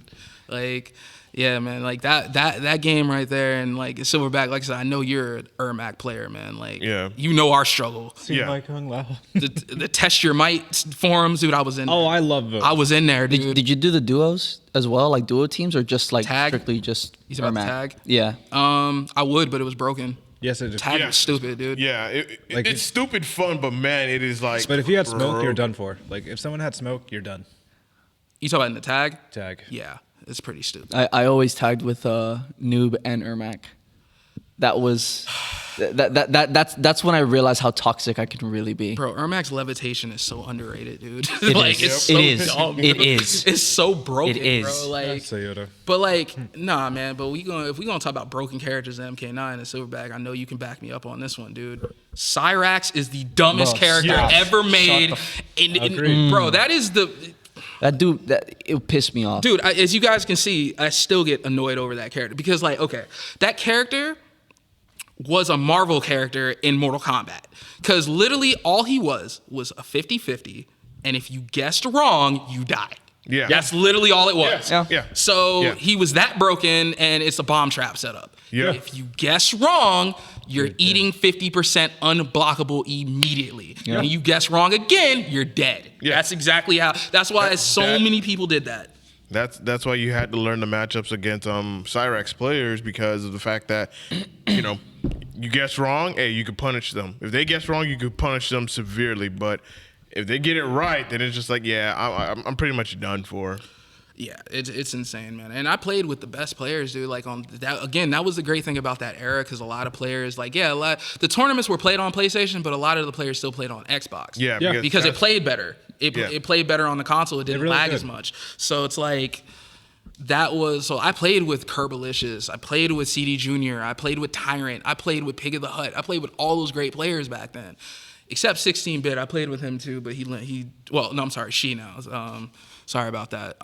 Like, yeah, man. Like that game right there, and like Silverback. Like I said, I know you're an Ermac player, man. Like, Yeah. you know our struggle. Yeah. Mike Hung Lao. The Test Your Might forums, dude. I was in. Oh, I love those. I was in there, dude. Did you do the duos as well, like duo teams, or just like Tag? strictly just You talking about Ermac? tag? Yeah. I would, but it was broken. Yes, it is. Tag Yeah. was stupid, dude. Yeah, Like- it's stupid fun, but man, it is like. But if you had smoke, you're done for. Like if someone had smoke, you're done. You talking about in the tag? Tag. Yeah, it's pretty stupid. I always tagged with Noob and Ermac. That was that's when I realized how toxic I can really be. Bro, Ermac's levitation is so underrated, dude. It like, is. it's so It is. dumb, It bro. is. It's so broken, It is. bro. Like, Toyota. but like, nah, man. But if we gonna talk about broken characters in MK9 and Silverback, I know you can back me up on this one, dude. Cyrax is the dumbest Bro, character yeah. ever made. Agreed. Bro, that is the. That dude, it pissed me off. Dude, as you guys can see, I still get annoyed over that character because, like, okay, that character was a Marvel character in Mortal Kombat, because literally all he was a 50-50, and if you guessed wrong, you died. Yeah. That's literally all it was. Yeah. Yeah. So Yeah. he was that broken, and it's a bomb trap setup. Yeah. If you guess wrong, you're eating 50% unblockable immediately. Yeah. And you guess wrong again, you're dead. Yeah. That's exactly how. That's why That- many people did that. That's why you had to learn the matchups against Cyrax players, because of the fact that you guess wrong, hey, you could punish them. If they guess wrong, you could punish them severely. But if they get it right, then it's just like, yeah, I'm pretty much done for. Yeah, it's insane, man. And I played with the best players, dude. Like on that again, that was the great thing about that era because a lot of players, like the tournaments were played on PlayStation, but a lot of the players still played on Xbox. Yeah, because it played better. It played better on the console. It didn't really lag did. as much. So it's like so I played with Kerbalicious, I played with CD Junior, I played with Tyrant, I played with Pig of the Hut, I played with all those great players back then. Except 16-bit, I played with him too, but she now. Sorry about that.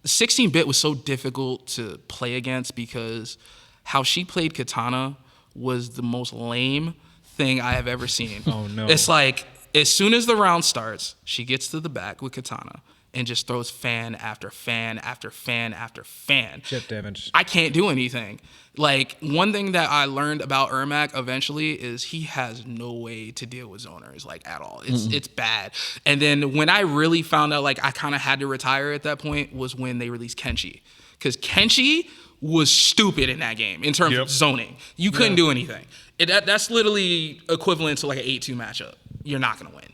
16-bit was so difficult to play against because how she played Katana was the most lame thing I have ever seen. Oh, no. It's like as soon as the round starts, she gets to the back with Katana and just throws fan after fan after fan after fan. Jet damage. I can't do anything. Like, one thing that I learned about Ermac eventually is he has no way to deal with zoners, like, at all. It's bad. And then when I really found out, like, I kind of had to retire at that point was when they released Kenshi. Because Kenshi was stupid in that game in terms of zoning. You couldn't do anything. That's literally equivalent to, like, an 8-2 matchup. You're not going to win.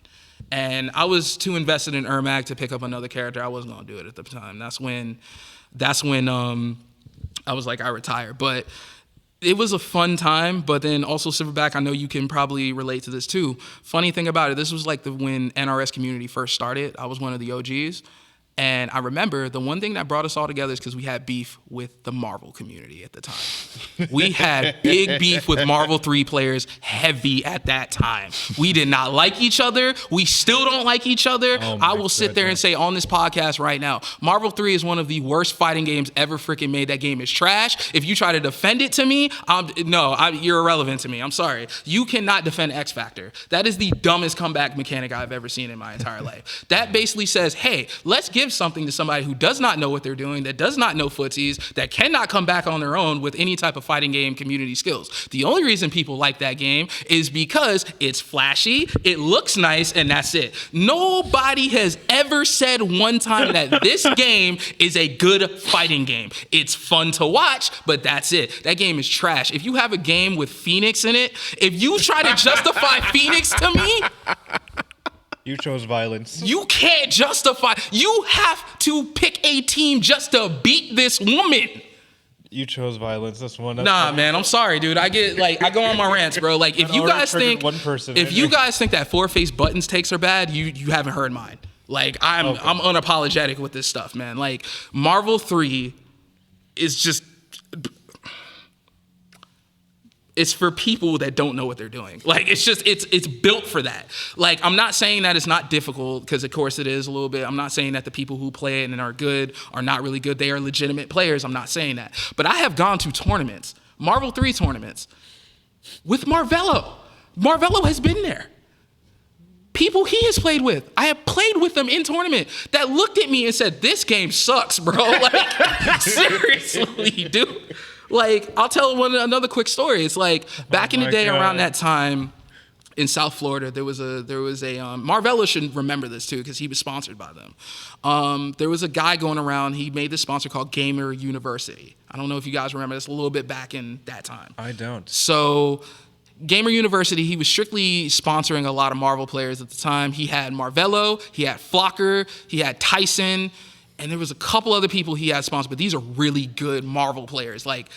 And I was too invested in Ermac to pick up another character. I wasn't going to do it at the time. That's when I was like, I retire. But it was a fun time. But then also Silverback, I know you can probably relate to this too. Funny thing about it, this was like when NRS community first started. I was one of the OGs. And I remember the one thing that brought us all together is because we had beef with the Marvel community at the time. We had big beef with Marvel 3 players, heavy at that time. We did not like each other. We still don't like each other. I will sit there and say on this podcast right now, Marvel 3 is one of the worst fighting games ever freaking made. That game is trash. If you try to defend it to me, you're irrelevant to me. I'm sorry. You cannot defend X Factor. That is the dumbest comeback mechanic I've ever seen in my entire life. That basically says, hey, let's give something to somebody who does not know what they're doing, that does not know footsies, that cannot come back on their own with any type of fighting game community skills. The only reason people like that game is because it's flashy, it looks nice, and that's it. Nobody has ever said one time that this game is a good fighting game. It's fun to watch, but that's it. That game is trash. If you have a game with Phoenix in it, if you try to justify Phoenix to me, You chose violence. you can't justify. You have to pick a team just to beat this woman. You chose violence. That's one. Nah, man, I'm sorry, dude. I go on my rants, bro. Like, if you guys think that four-faced buttons takes are bad, you haven't heard mine. Like, I'm unapologetic with this stuff, man. Like, Marvel 3 is just, it's for people that don't know what they're doing. Like, it's built for that. Like, I'm not saying that it's not difficult, because of course it is a little bit. I'm not saying that the people who play it and are good are not really good. They are legitimate players. I'm not saying that. But I have gone to tournaments, Marvel 3 tournaments, with Marvello. Marvello has been there. People he has played with, I have played with them in tournament that looked at me and said, this game sucks, bro. Like, seriously, dude. Like, I'll tell another quick story. It's like back in the day, around that time in South Florida, there was a Marvello should remember this too, because he was sponsored by them. There was a guy going around. He made this sponsor called Gamer University. I don't know if you guys remember this, a little bit back in that time. I don't. So Gamer University, he was strictly sponsoring a lot of Marvel players at the time. He had Marvello, he had Flocker, he had Tyson, and there was a couple other people he had sponsored, but these are really good Marvel players, like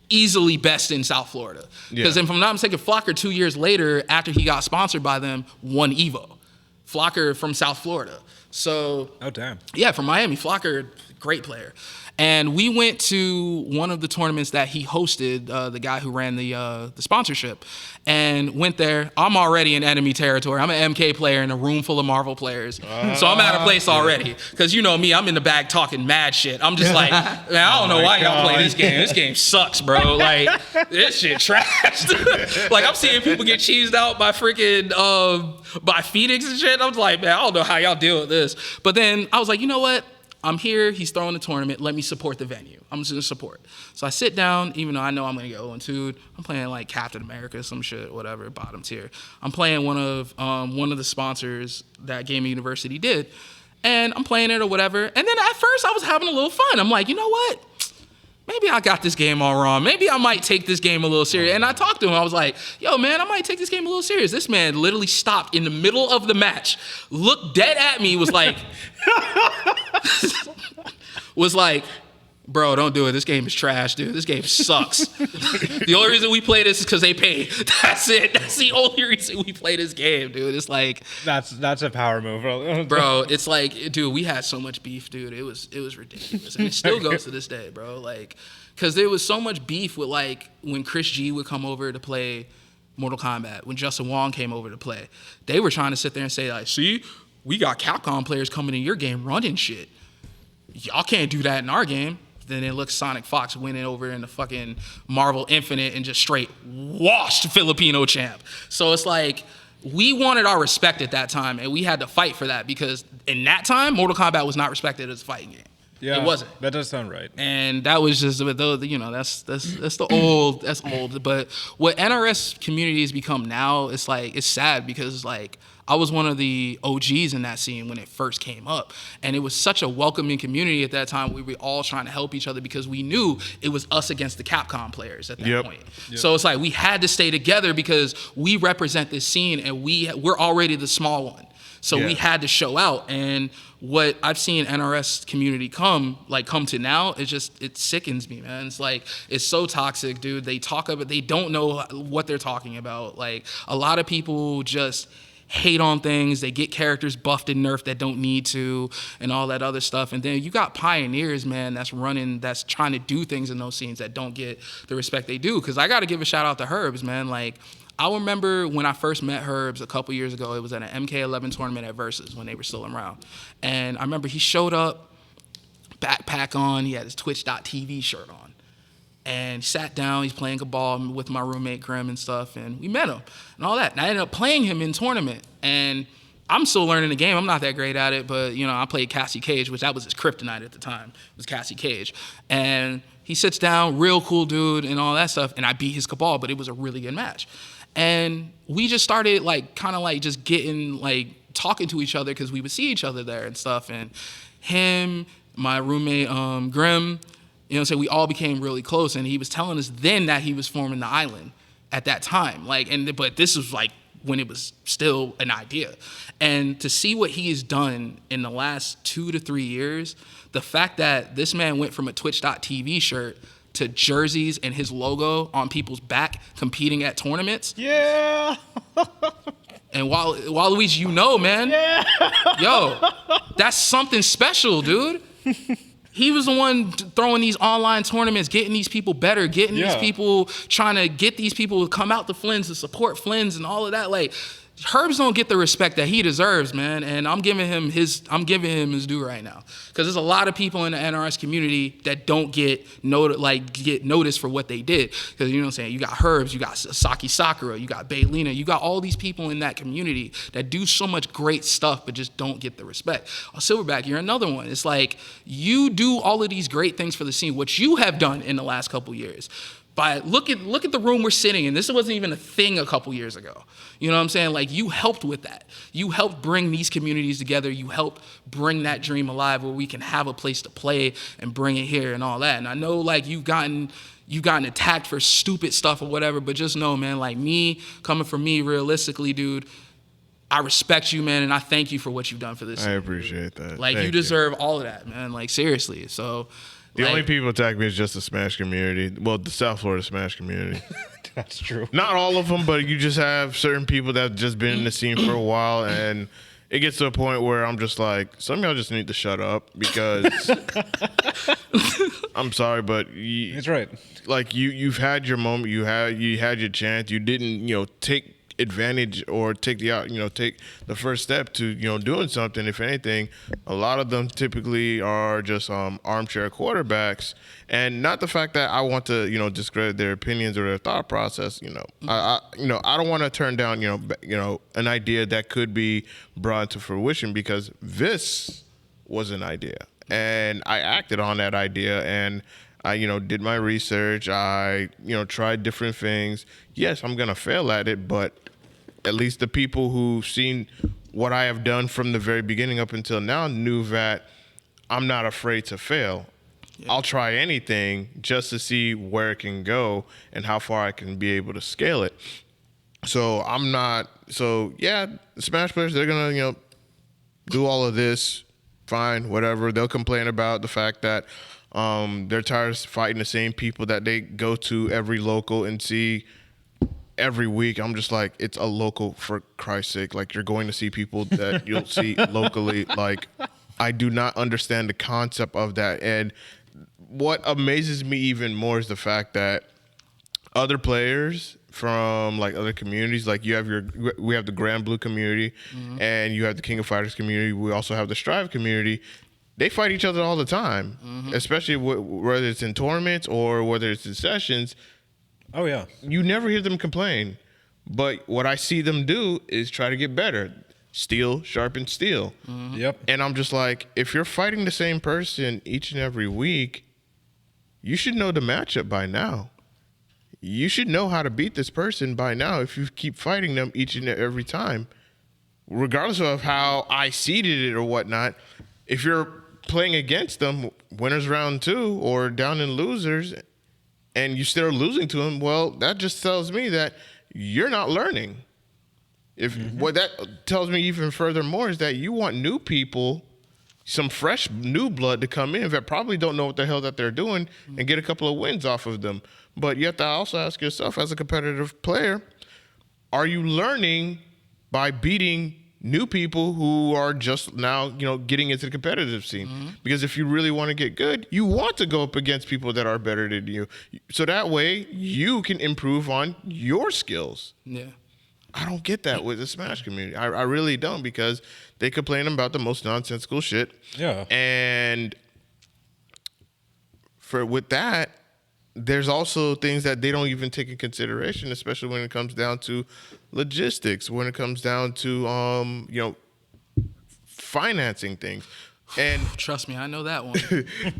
easily best in South Florida. Because if I'm not mistaken, Flocker 2 years later, after he got sponsored by them, won EVO. Flocker from South Florida. So, oh damn. Yeah, from Miami. Flocker, great player. And we went to one of the tournaments that he hosted, the guy who ran the sponsorship, and went there. I'm already in enemy territory. I'm an MK player in a room full of Marvel players. So I'm out of place already. Because you know me, I'm in the bag talking mad shit. I'm just like, man, I don't know why y'all play this game. This game sucks, bro. Like, this shit trash. Like, I'm seeing people get cheesed out by freaking, by Phoenix and shit. I was like, man, I don't know how y'all deal with this. But then I was like, you know what? I'm here, he's throwing the tournament, let me support the venue. I'm just gonna support. So I sit down, even though I know I'm gonna go 0-2. I'm playing like Captain America, some shit, whatever, bottom tier. I'm playing one of the sponsors that Gaming University did, and I'm playing it or whatever. And then at first I was having a little fun. I'm like, you know what? maybe I got this game all wrong. Maybe I might take this game a little serious. And I talked to him. I was like, yo, man, I might take this game a little serious. This man literally stopped in the middle of the match, looked dead at me, was like, bro, don't do it. This game is trash, dude. This game sucks. The only reason we play this is because they pay. That's it. That's the only reason we play this game, dude. It's like That's a power move, bro, it's like, dude, we had so much beef, dude. It was ridiculous. And it still goes to this day, bro. Like, because there was so much beef with, like, when Chris G would come over to play Mortal Kombat, when Justin Wong came over to play, they were trying to sit there and say, like, see, we got Capcom players coming in your game running shit. Y'all can't do that in our game. Then it looks Sonic Fox winning over in the fucking Marvel Infinite and just straight washed Filipino champ. So it's like, we wanted our respect at that time, and we had to fight for that, because in that time, Mortal Kombat was not respected as a fighting game. Yeah, it wasn't. That does sound right. And that was just, you know, that's the old, that's old. But what NRS community has become now, it's like, it's sad, because like, I was one of the OGs in that scene when it first came up. And it was such a welcoming community at that time. We were all trying to help each other, because we knew it was us against the Capcom players at that point. Yep. So it's like, we had to stay together because we represent this scene, and we're already the small one. So we had to show out. And what I've seen NRS community come to now, it sickens me, man. It's like, it's so toxic, dude. They don't know what they're talking about. Like, a lot of people just hate on things. They get characters buffed and nerfed that don't need to, and all that other stuff. And then you got pioneers, man, that's trying to do things in those scenes that don't get the respect they do. Because I got to give a shout out to Herbs, man. Like, I remember when I first met Herbs a couple years ago, it was at an MK11 tournament at Versus when they were still around. And I remember he showed up, backpack on, he had his Twitch.tv shirt on. And he sat down, he's playing ball with my roommate Grim and stuff, and we met him and all that. And I ended up playing him in tournament. And I'm still learning the game. I'm not that great at it, but, you know, I played Cassie Cage, which that was his kryptonite at the time, was Cassie Cage. And he sits down, real cool dude and all that stuff, and I beat his Cabal, but it was a really good match. And we just started, like, kind of like just getting, like, talking to each other, because we would see each other there and stuff. And him, my roommate Grim, you know what I'm saying, we all became really close. And he was telling us then that he was forming the island at that time. Like, but this was like when it was still an idea. And to see what he has done in the last 2 to 3 years, the fact that this man went from a Twitch.tv shirt to jerseys and his logo on people's back competing at tournaments. Yeah. And while Luigi, you know, man, yo, that's something special, dude. He was the one throwing these online tournaments, getting these people better, getting these people, trying to get these people to come out to Flynn's to support Flynn's and all of that. Like, Herbs don't get the respect that he deserves, man, and I'm giving him his due right now, because there's a lot of people in the NRS community that don't get noticed for what they did. Because, you know what I'm saying, you got Herbs, you got Saki Sakura, you got Baylina, you got all these people in that community that do so much great stuff but just don't get the respect. Silverback, you're another one. It's like, you do all of these great things for the scene, what you have done in the last couple years. But look at the room we're sitting in. This wasn't even a thing a couple years ago. You know what I'm saying? Like, you helped with that. You helped bring these communities together. You helped bring that dream alive where we can have a place to play and bring it here and all that. And I know, like, you've gotten attacked for stupid stuff or whatever, but just know, man, like, coming from me, realistically, dude, I respect you, man, and I thank you for what you've done for this. I appreciate that. Like, you deserve all of that, man. Like, seriously. So the only people attack me is just the Smash community. Well, the South Florida Smash community. That's true. Not all of them, but you just have certain people that have just been in the scene for a while, and it gets to a point where I'm just like, some of y'all just need to shut up, because I'm sorry, but it's right. Like, you've had your moment, you had your chance, you didn't, take advantage or take the first step to doing something. If anything, a lot of them typically are just armchair quarterbacks, and not the fact that I want to discredit their opinions or their thought process. I don't want to turn down an idea that could be brought to fruition, because this was an idea and I acted on that idea, and I, did my research. I, tried different things. Yes, I'm going to fail at it, but at least the people who've seen what I have done from the very beginning up until now knew that I'm not afraid to fail. I'll try anything just to see where it can go and how far I can be able to scale it. So I'm not. So yeah, the Smash players, they're gonna do all of this. Fine, whatever. They'll complain about the fact that they're tired of fighting the same people that they go to every local and see every week. I'm just like, it's a local, for Christ's sake. Like, you're going to see people that you'll see locally. Like, I do not understand the concept of that. And what amazes me even more is the fact that other players from like other communities, like we have the Grand Blue community, and you have the King of Fighters community. We also have the Strive community. They fight each other all the time, especially whether it's in tournaments or whether it's in sessions. Oh yeah. You never hear them complain, but what I see them do is try to get better. Steel sharpens steel. Yep. And I'm just like, if you're fighting the same person each and every week, you should know the matchup by now. You should know how to beat this person by now if you keep fighting them each and every time. Regardless of how I seeded it or whatnot, if you're playing against them, winners round 2 or down in losers, and you're still losing to them, well, that just tells me that you're not learning. What that tells me even furthermore is that you want new people, some fresh new blood to come in that probably don't know what the hell that they're doing and get a couple of wins off of them. But you have to also ask yourself, as a competitive player, are you learning by beating new people who are just now, getting into the competitive scene? Because if you really want to get good, you want to go up against people that are better than you. So that way you can improve on your skills. Yeah. I don't get that with the Smash community. I really don't, because they complain about the most nonsensical shit. Yeah. And with that, there's also things that they don't even take in consideration, especially when it comes down to logistics, when it comes down to financing things. And Trust me, I know that one.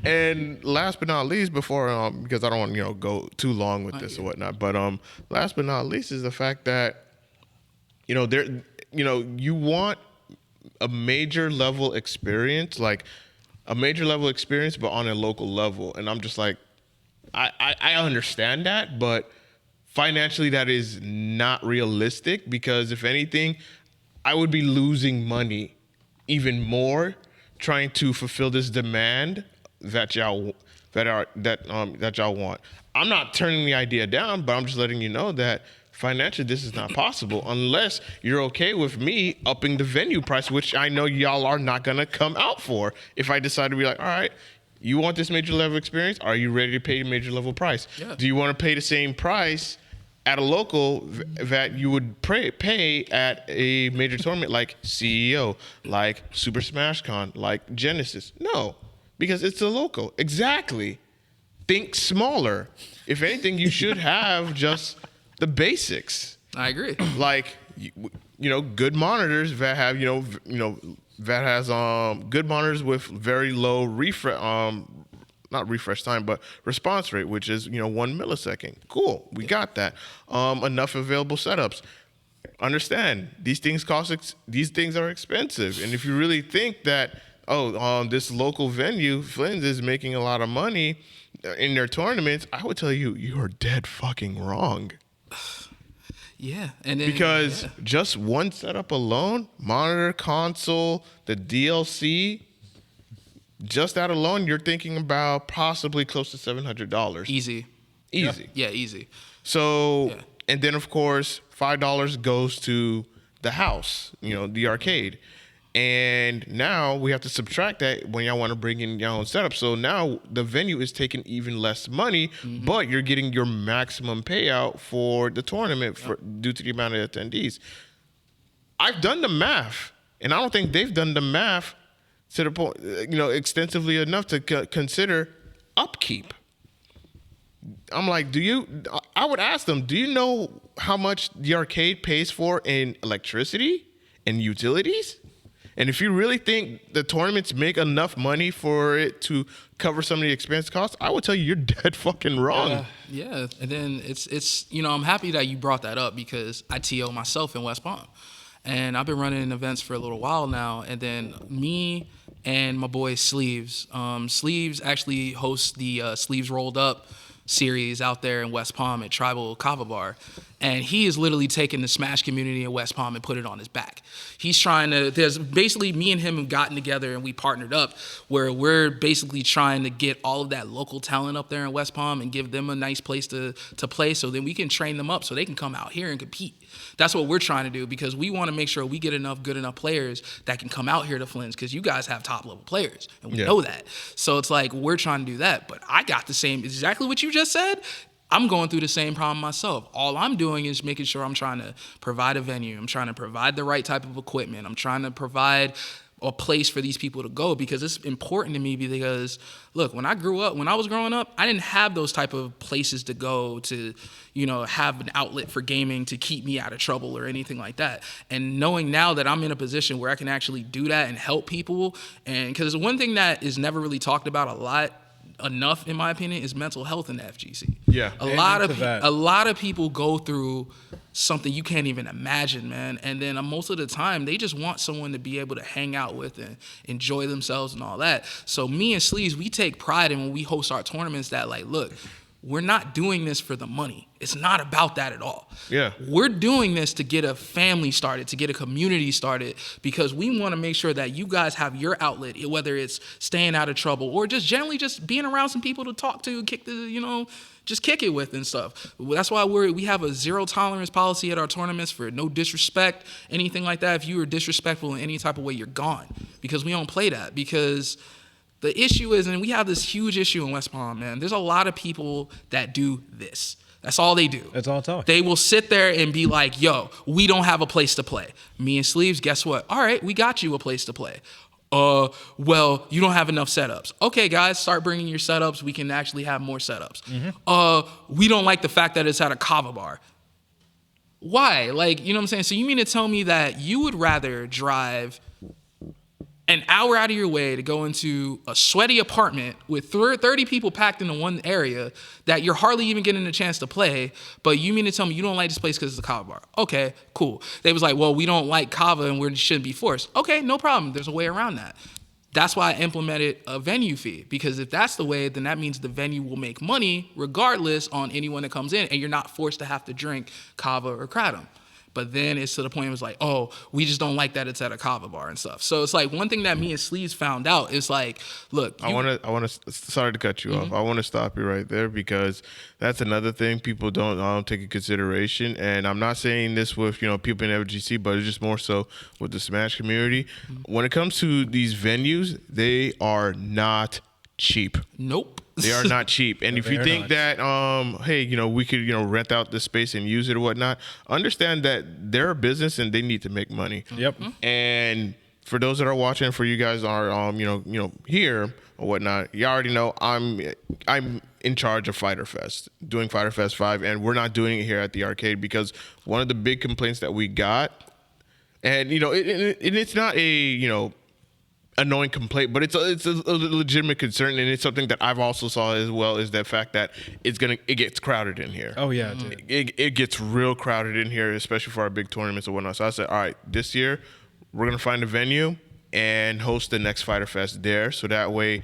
and last but not least, before because I don't want to go too long with this or whatnot, but last but not least is the fact that you want a major level experience, but on a local level. And I'm just like, I understand that, but financially that is not realistic, because if anything, I would be losing money even more trying to fulfill this demand that y'all want. I'm not turning the idea down, but I'm just letting you know that financially this is not possible unless you're okay with me upping the venue price, which I know y'all are not gonna come out for. If I decide to be like, all right, you want this major level experience? Are you ready to pay a major level price? Yeah. Do you want to pay the same price at a local that you would pay at a major tournament like CEO, like Super Smash Con, like Genesis? No, because it's a local. Exactly. Think smaller. If anything, you should have just the basics. I agree. Like, good monitors that have, that has good monitors with very low not refresh time, but response rate, which is 1 millisecond. Cool, we got that. Enough available setups. Understand, these things are expensive, and if you really think that this local venue, Flynn's, is making a lot of money in their tournaments, I would tell you, you are dead fucking wrong. Yeah, and then, Because just one setup alone, monitor, console, the DLC, just that alone, you're thinking about possibly close to $700. Easy. Yeah, easy. So, and then of course, $5 goes to the house, the arcade. And now we have to subtract that when y'all want to bring in your own setup. So now the venue is taking even less money, but you're getting your maximum payout for the tournament due to the amount of attendees. I've done the math, and I don't think they've done the math to the point, extensively enough to consider upkeep. I'm like, I would ask them, do you know how much the arcade pays for in electricity and utilities? And if you really think the tournaments make enough money for it to cover some of the expense costs, I would tell you you're dead fucking wrong. Yeah, and then it's I'm happy that you brought that up, because I TO myself in West Palm, and I've been running events for a little while now. And then me and my boy Sleeves. Sleeves actually hosts the Sleeves Rolled Up series out there in West Palm at Tribal Kava Bar. And he is literally taking the Smash community in West Palm and put it on his back. He's trying to, there's basically me and him have gotten together and we partnered up where we're basically trying to get all of that local talent up there in West Palm and give them a nice place to play so then we can train them up so they can come out here and compete. That's what we're trying to do because we want to make sure we get good enough players that can come out here to Flynn's because you guys have top level players and we know that. So it's like we're trying to do that. But I got the same, exactly what you just said. I'm going through the same problem myself. All I'm doing is making sure I'm trying to provide a venue. I'm trying to provide the right type of equipment. I'm trying to provide a place for these people to go because it's important to me because, look, when I was growing up, I didn't have those type of places to go to, have an outlet for gaming to keep me out of trouble or anything like that. And knowing now that I'm in a position where I can actually do that and help people, and because one thing that is never really talked about enough, in my opinion, is mental health in the FGC. Yeah. A lot of people go through something you can't even imagine, man. And then most of the time, they just want someone to be able to hang out with and enjoy themselves and all that. So me and Sleeves, we take pride in when we host our tournaments that, like, look, we're not doing this for the money. It's not about that at all. Yeah. We're doing this to get a family started, to get a community started, because we want to make sure that you guys have your outlet, whether it's staying out of trouble or just generally just being around some people to talk to, just kick it with and stuff. That's why we have a zero tolerance policy at our tournaments for no disrespect, anything like that. If you are disrespectful in any type of way, you're gone, because we don't play that. Because the issue is, and we have this huge issue in West Palm, man, there's a lot of people that do this. That's all they do. That's all talk. They will sit there and be like, yo, we don't have a place to play. Me and Sleeves, guess what? All right, we got you a place to play. Well, you don't have enough setups. Okay, guys, start bringing your setups. We can actually have more setups. Mm-hmm. We don't like the fact that it's at a kava bar. Why? Like, you know what I'm saying? So you mean to tell me that you would rather drive an hour out of your way to go into a sweaty apartment with 30 people packed into one area that you're hardly even getting a chance to play, but you mean to tell me you don't like this place because it's a kava bar? Okay, cool. They was like, well, we don't like kava and we shouldn't be forced. Okay, no problem. There's a way around that. That's why I implemented a venue fee, because if that's the way, then that means the venue will make money regardless on anyone that comes in, and you're not forced to have to drink kava or kratom. But then it's to the point it was like, oh, we just don't like that it's at a kava bar and stuff. So it's like one thing that me and Sleeves found out is like, look, I want to. Sorry to cut you off. I want to stop you right there because that's another thing people don't take into consideration. And I'm not saying this with people in FGC, but it's just more so with the Smash community. When it comes to these venues, they are not cheap. Nope. They are not cheap. And if you think that, hey, we could, rent out the space and use it or whatnot, understand that they're a business and they need to make money. Yep. And for those that are watching, for you guys are, here or whatnot, you already know I'm in charge of Fighter Fest, doing Fighter Fest 5, and we're not doing it here at the arcade because one of the big complaints that we got, and, it's not a, annoying complaint, but it's a legitimate concern, and it's something that I've also saw as well, is that fact that it gets crowded in here. Oh yeah, it gets real crowded in here, especially for our big tournaments and whatnot. So I said, all right, this year we're gonna find a venue and host the next Fighter Fest there, so that way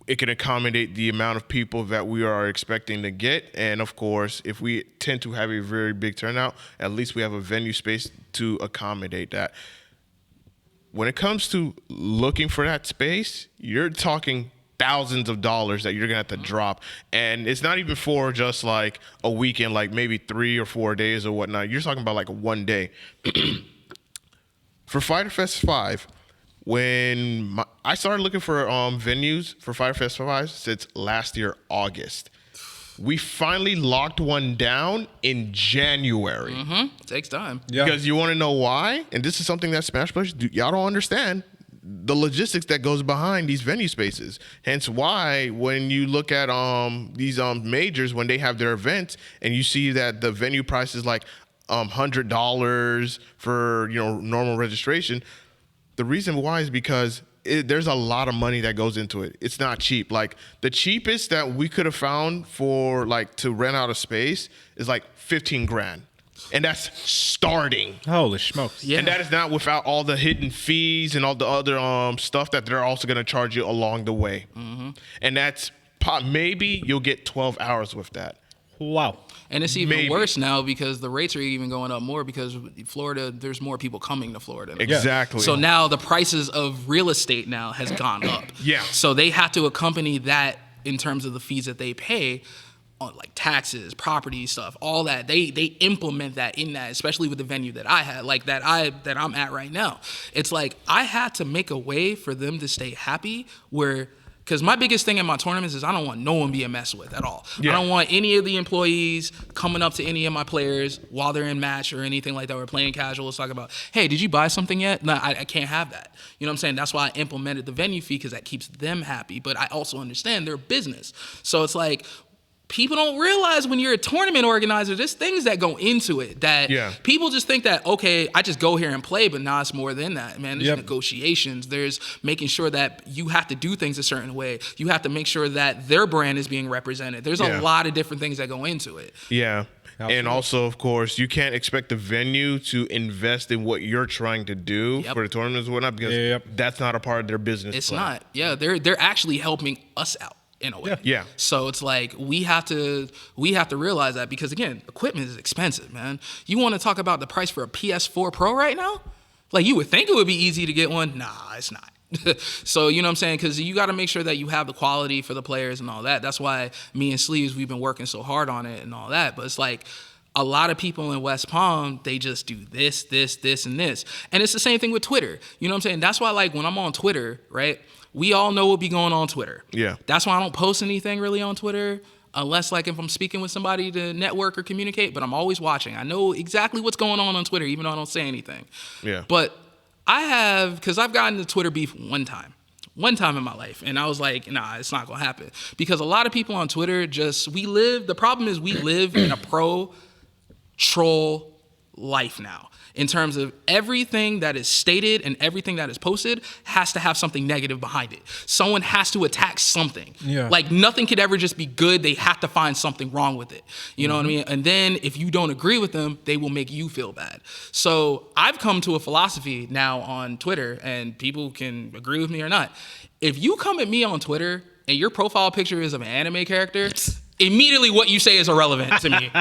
it can accommodate the amount of people that we are expecting to get. And of course, if we tend to have a very big turnout, at least we have a venue space to accommodate that. When it comes to looking for that space, you're talking thousands of dollars that you're gonna have to drop, and it's not even for just like a weekend, like maybe 3 or 4 days or whatnot. You're talking about like one day. For Fighter Fest 5, when I started looking for venues for Fighter Fest 5 since last year August. We finally locked one down in January. It takes time. Yeah. Because you want to know why? And this is something that Smash players, y'all don't understand the logistics that goes behind these venue spaces. Hence why when you look at these majors, when they have their events and you see that the venue price is like $100 for normal registration, the reason why is because there's a lot of money that goes into it. It's not cheap. Like the cheapest that we could have found for like to rent out a space is like 15 grand. And that's starting. Holy smokes. Yeah. And that is not without all the hidden fees and all the other stuff that they're also going to charge you along the way. Mm-hmm. And that's maybe you'll get 12 hours with that. Wow. And it's even Maybe. worse now because the rates are even going up more because Florida, there's more people coming to Florida now. Exactly. So now the prices of real estate now has gone up. Yeah. So they have to accompany that in terms of the fees that they pay on like taxes, property stuff, all that. They implement that in that, especially with the venue that I had, like that I'm at right now. It's like I had to make a way for them to stay happy because my biggest thing in my tournaments is I don't want no one being messed with at all. Yeah. I don't want any of the employees coming up to any of my players while they're in match or anything like that. We're playing casual. It's talking about, hey, did you buy something yet? No, I can't have that. You know what I'm saying? That's why I implemented the venue fee because that keeps them happy. But I also understand their business. So it's like, people don't realize when you're a tournament organizer, there's things that go into it that people just think that, okay, I just go here and play, but nah, it's more than that, man. There's negotiations. There's making sure that you have to do things a certain way. You have to make sure that their brand is being represented. There's a lot of different things that go into it. Yeah. Absolutely. And also, of course, you can't expect the venue to invest in what you're trying to do for the tournaments and whatnot because that's not a part of their business. It's plan. not. Yeah, they're actually helping us out in a way. Yeah. So it's like we have to realize that because again, equipment is expensive, man. You want to talk about the price for a PS4 Pro right now? Like you would think it would be easy to get one. Nah, it's not. So you know what I'm saying? Because you got to make sure that you have the quality for the players and all that. That's why me and Sleeves, we've been working so hard on it and all that. But it's like a lot of people in West Palm, they just do this, and this. And it's the same thing with Twitter. You know what I'm saying? That's why like when I'm on Twitter, right? We all know what be going on Twitter. Yeah. That's why I don't post anything really on Twitter unless like if I'm speaking with somebody to network or communicate, but I'm always watching. I know exactly what's going on Twitter, even though I don't say anything. Yeah. But because I've gotten to Twitter beef one time in my life. And I was like, nah, it's not going to happen. Because a lot of people on Twitter the problem is we live in a pro-troll life now. In terms of everything that is stated and everything that is posted has to have something negative behind it. Someone has to attack something. Yeah. Like nothing could ever just be good. They have to find something wrong with it. You know what I mean? And then if you don't agree with them, they will make you feel bad. So I've come to a philosophy now on Twitter, and people can agree with me or not. If you come at me on Twitter and your profile picture is of an anime character, immediately what you say is irrelevant to me.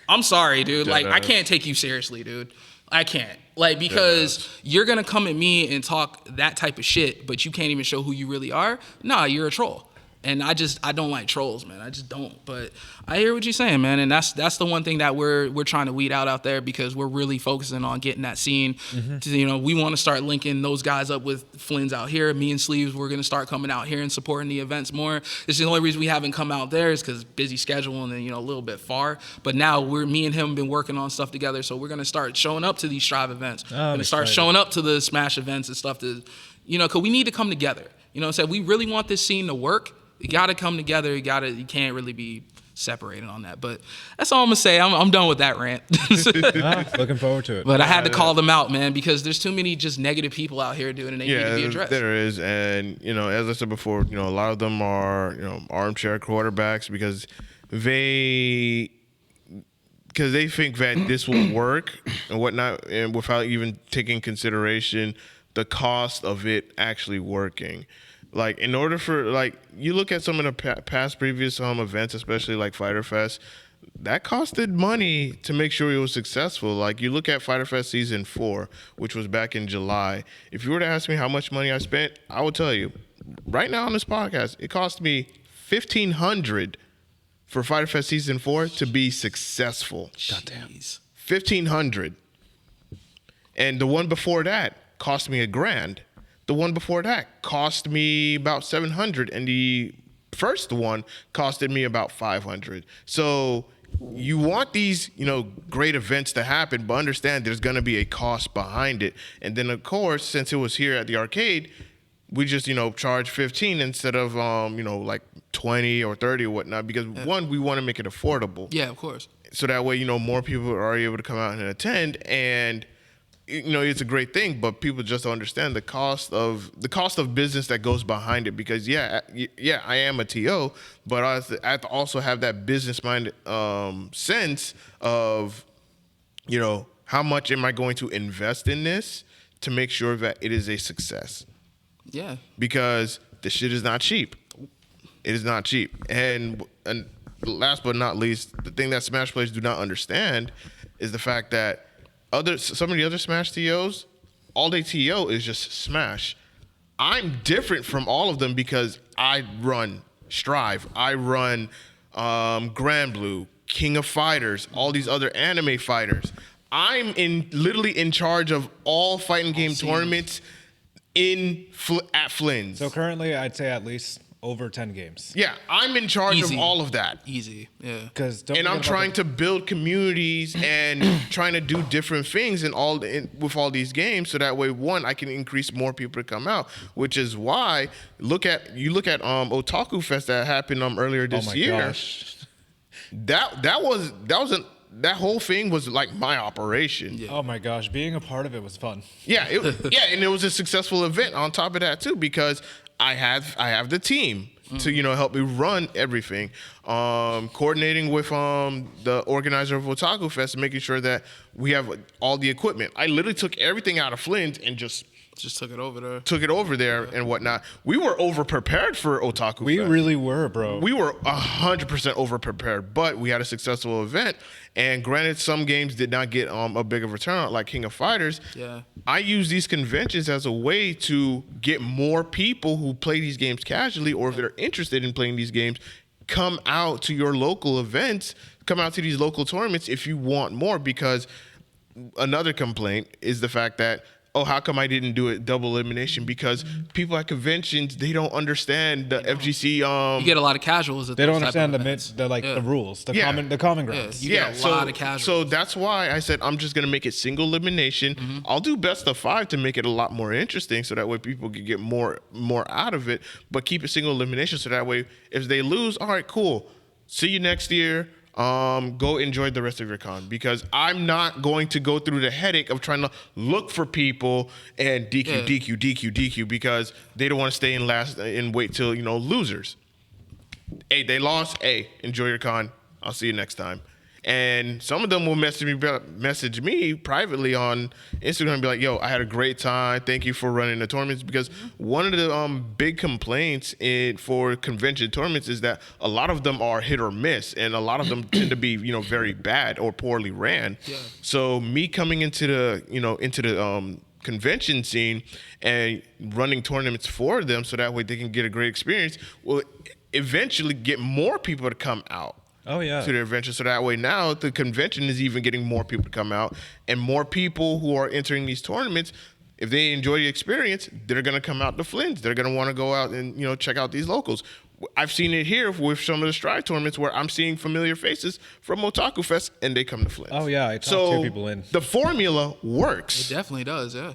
I'm sorry, dude. Like, I can't take you seriously, dude. I can't. Like, because you're going to come at me and talk that type of shit, but you can't even show who you really are. Nah, you're a troll. And I don't like trolls, man. I just don't. But I hear what you're saying, man. And that's the one thing that we're trying to weed out there because we're really focusing on getting that scene. Mm-hmm. We want to start linking those guys up with Flynn's out here. Me and Sleeves, we're going to start coming out here and supporting the events more. It's the only reason we haven't come out there is because busy schedule and then, a little bit far. But now me and him have been working on stuff together. So we're going to start showing up to these Strive events. We're going to start showing up to the Smash events and stuff because we need to come together. You know what I'm saying? We really want this scene to work. You got to come together. You can't really be separated on that. But that's all I'm going to say. I'm done with that rant. Looking forward to it. But I had to call them out, man, because there's too many just negative people out here doing it and they need to be addressed. There is. And, as I said before, a lot of them are, armchair quarterbacks because they think that this will work and whatnot, and without even taking consideration the cost of it actually working. Like, in order for, you look at some of the past previous events, especially like Fyter Fest, that costed money to make sure it was successful. Like, you look at Fyter Fest Season 4, which was back in July. If you were to ask me how much money I spent, I would tell you, right now on this podcast, it cost me $1,500 for Fyter Fest Season 4 to be successful. Goddamn. $1,500. And the one before that cost me $1,000. The one before that cost me about $700, and the first one costed me about $500. So you want these, great events to happen, but understand there's going to be a cost behind it. And then, of course, since it was here at the arcade, we just, charge 15 instead of, like 20 or 30 or whatnot, because one, we want to make it affordable. Yeah, of course. So that way, more people are able to come out and attend, and it's a great thing, but people just don't understand the cost of business that goes behind it. Because I am a TO, but I have to also have that business minded sense of how much am I going to invest in this to make sure that it is a success? Yeah. Because the shit is not cheap. It is not cheap. And last but not least, the thing that Smash players do not understand is the fact that some of the other Smash TOs, all they TO is just Smash. I'm different from all of them because I run Strive. I run Grand Blue, King of Fighters, all these other anime fighters. I'm literally in charge of all fighting game tournaments at Flynn's. So currently, I'd say at least over 10 games. Yeah, I'm in charge of all of that. Easy, yeah. And I'm trying to build communities and trying to do different things with all these games, so that way, one, I can increase more people to come out. Which is why look at Otaku Fest that happened earlier this year. Gosh. That whole thing was like my operation. Yeah. Oh my gosh, being a part of it was fun. Yeah, and it was a successful event on top of that too, because I have the team to help me run everything, coordinating with the organizer of Otaku Fest, making sure that we have all the equipment. I literally took everything out of Flint and just took it over there. Took it over there and whatnot. We were over prepared for Otaku We Fest. really were, bro. We were 100% over prepared, but we had a successful event. And granted, some games did not get a big of a turnout, like King of Fighters. Yeah. I use these conventions as a way to get more people who play these games casually, or if they're interested in playing these games, come out to your local events, come out to these local tournaments if you want more. Because another complaint is the fact that, how come I didn't do it double elimination? Because people at conventions, they don't understand the FGC. You get a lot of casuals. They don't understand the rules, the common grounds. You get a lot of casuals. So that's why I said I'm just gonna make it single elimination. I'll do best of 5 to make it a lot more interesting, so that way people can get more out of it. But keep it single elimination, so that way if they lose, all right, cool. See you next year. Go enjoy the rest of your con, because I'm not going to go through the headache of trying to look for people and DQ, because they don't want to stay in last and wait till, losers. Hey, they lost. Hey, enjoy your con. I'll see you next time. And some of them will message me privately on Instagram and be like, yo, I had a great time. Thank you for running the tournaments. Because one of the big complaints for convention tournaments is that a lot of them are hit or miss, and a lot of them tend to be, very bad or poorly ran. Yeah. So me coming into the convention scene and running tournaments for them, so that way they can get a great experience, will eventually get more people to come out. Oh, yeah. To their adventure. So that way now the convention is even getting more people to come out, and more people who are entering these tournaments, if they enjoy the experience, they're going to come out to Flynn's. They're going to want to go out and, check out these locals. I've seen it here with some of the Strive tournaments where I'm seeing familiar faces from Otaku Fest, and they come to Flynn's. Oh, yeah. I talked 2 people in. The formula works. It definitely does, yeah.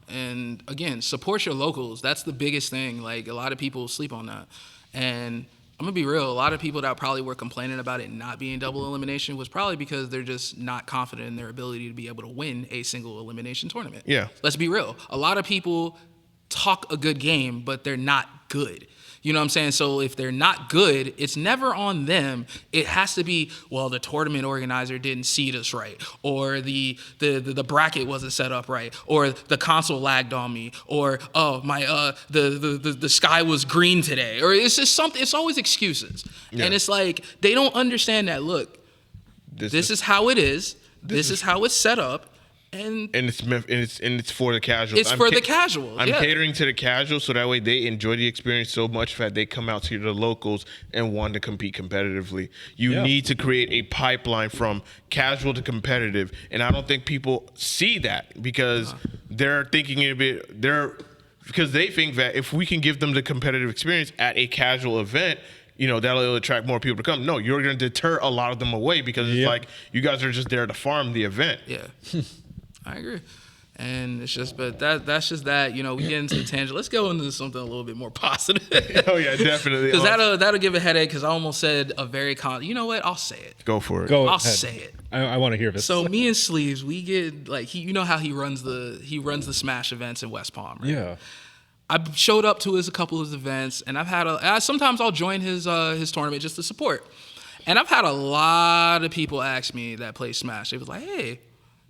And again, support your locals. That's the biggest thing. Like, a lot of people sleep on that. And I'm gonna be real. A lot of people that probably were complaining about it not being double elimination was probably because they're just not confident in their ability to be able to win a single elimination tournament. Yeah. Let's be real. A lot of people talk a good game, but they're not good. You know what I'm saying? So if they're not good, it's never on them. It has to be, well, the tournament organizer didn't seed us right, or the bracket wasn't set up right, or the console lagged on me, or the sky was green today, or it's just something. It's always excuses, and it's like they don't understand that. Look, this is how it is. This is how it's set up. And it's for the casuals. It's for the casuals. I'm catering to the casuals, so that way they enjoy the experience so much that they come out to the locals and want to compete competitively. You need to create a pipeline from casual to competitive, and I don't think people see that because they're thinking because they think that if we can give them the competitive experience at a casual event, that'll attract more people to come. No, you're going to deter a lot of them away because it's like you guys are just there to farm the event. Yeah. I agree. And it's just, but that's just that, we get into the tangent. Let's go into something a little bit more positive. Oh, yeah, definitely. Because that'll give a headache, because I almost said a very you know what? I'll say it. Go for it. I'll say it. I want to hear this. So me and Sleeves, we get, like, how he runs the Smash events in West Palm, right? Yeah. I showed up to a couple of his events, and I've had sometimes I'll join his tournament just to support. And I've had a lot of people ask me that play Smash. They was like, hey,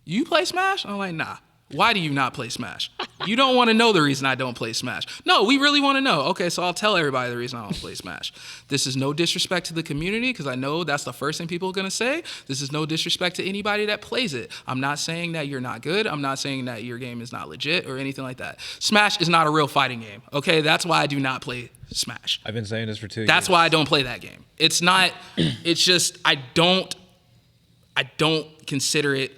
You play Smash? I'm like, nah. Why do you not play Smash? You don't want to know the reason I don't play Smash. No, we really want to know. Okay, so I'll tell everybody the reason I don't play Smash. This is no disrespect to the community, because I know that's the first thing people are going to say. This is no disrespect to anybody that plays it. I'm not saying that you're not good. I'm not saying that your game is not legit or anything like that. Smash is not a real fighting game, okay? That's why I do not play Smash. I've been saying this for 2 years. That's why I don't play that game. It's not, it's just, I don't consider it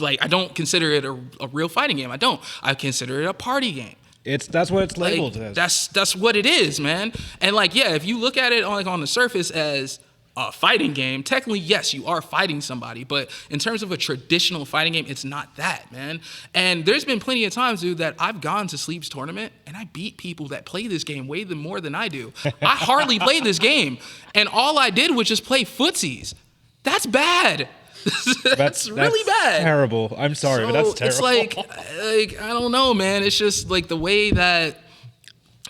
I don't consider it a real fighting game. I don't. I consider it a party game. That's what it's labeled as. That's what it is, man. And like, yeah, if you look at it on the surface as a fighting game, technically, yes, you are fighting somebody. But in terms of a traditional fighting game, it's not that, man. And there's been plenty of times, dude, that I've gone to Sleep's tournament and I beat people that play this game way more than I do. I hardly played this game, and all I did was just play footsies. That's bad. that's really bad. Terrible. I'm sorry, but that's terrible. It's like I don't know, man. It's just like the way that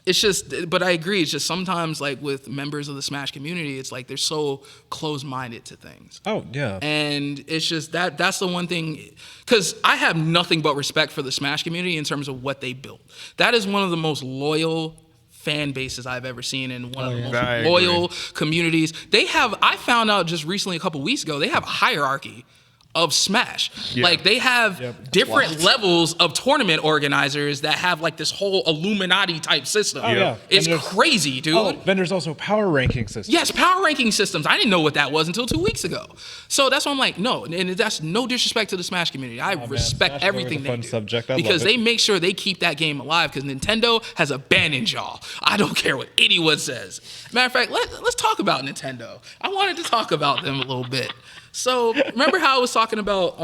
it's just. But I agree. It's just sometimes like with members of the Smash community, it's like they're so close-minded to things. Oh yeah. And it's just that's the one thing, because I have nothing but respect for the Smash community in terms of what they built. That is one of the most loyal fan bases I've ever seen, in one of the most loyal communities. I found out just recently, a couple weeks ago, they have a hierarchy of Smash. Yeah. Like they have different levels of tournament organizers that have like this whole Illuminati type system. Oh, yeah. It's crazy, dude. Oh, then there's also power ranking systems. Yes, power ranking systems. I didn't know what that was until 2 weeks ago. So that's why I'm like, no, and that's no disrespect to the Smash community. I respect everything they do. Subject. Because they make sure they keep that game alive, because Nintendo has abandoned y'all. I don't care what anyone says. Matter of fact, let's talk about Nintendo. I wanted to talk about them a little bit. So remember how I was talking about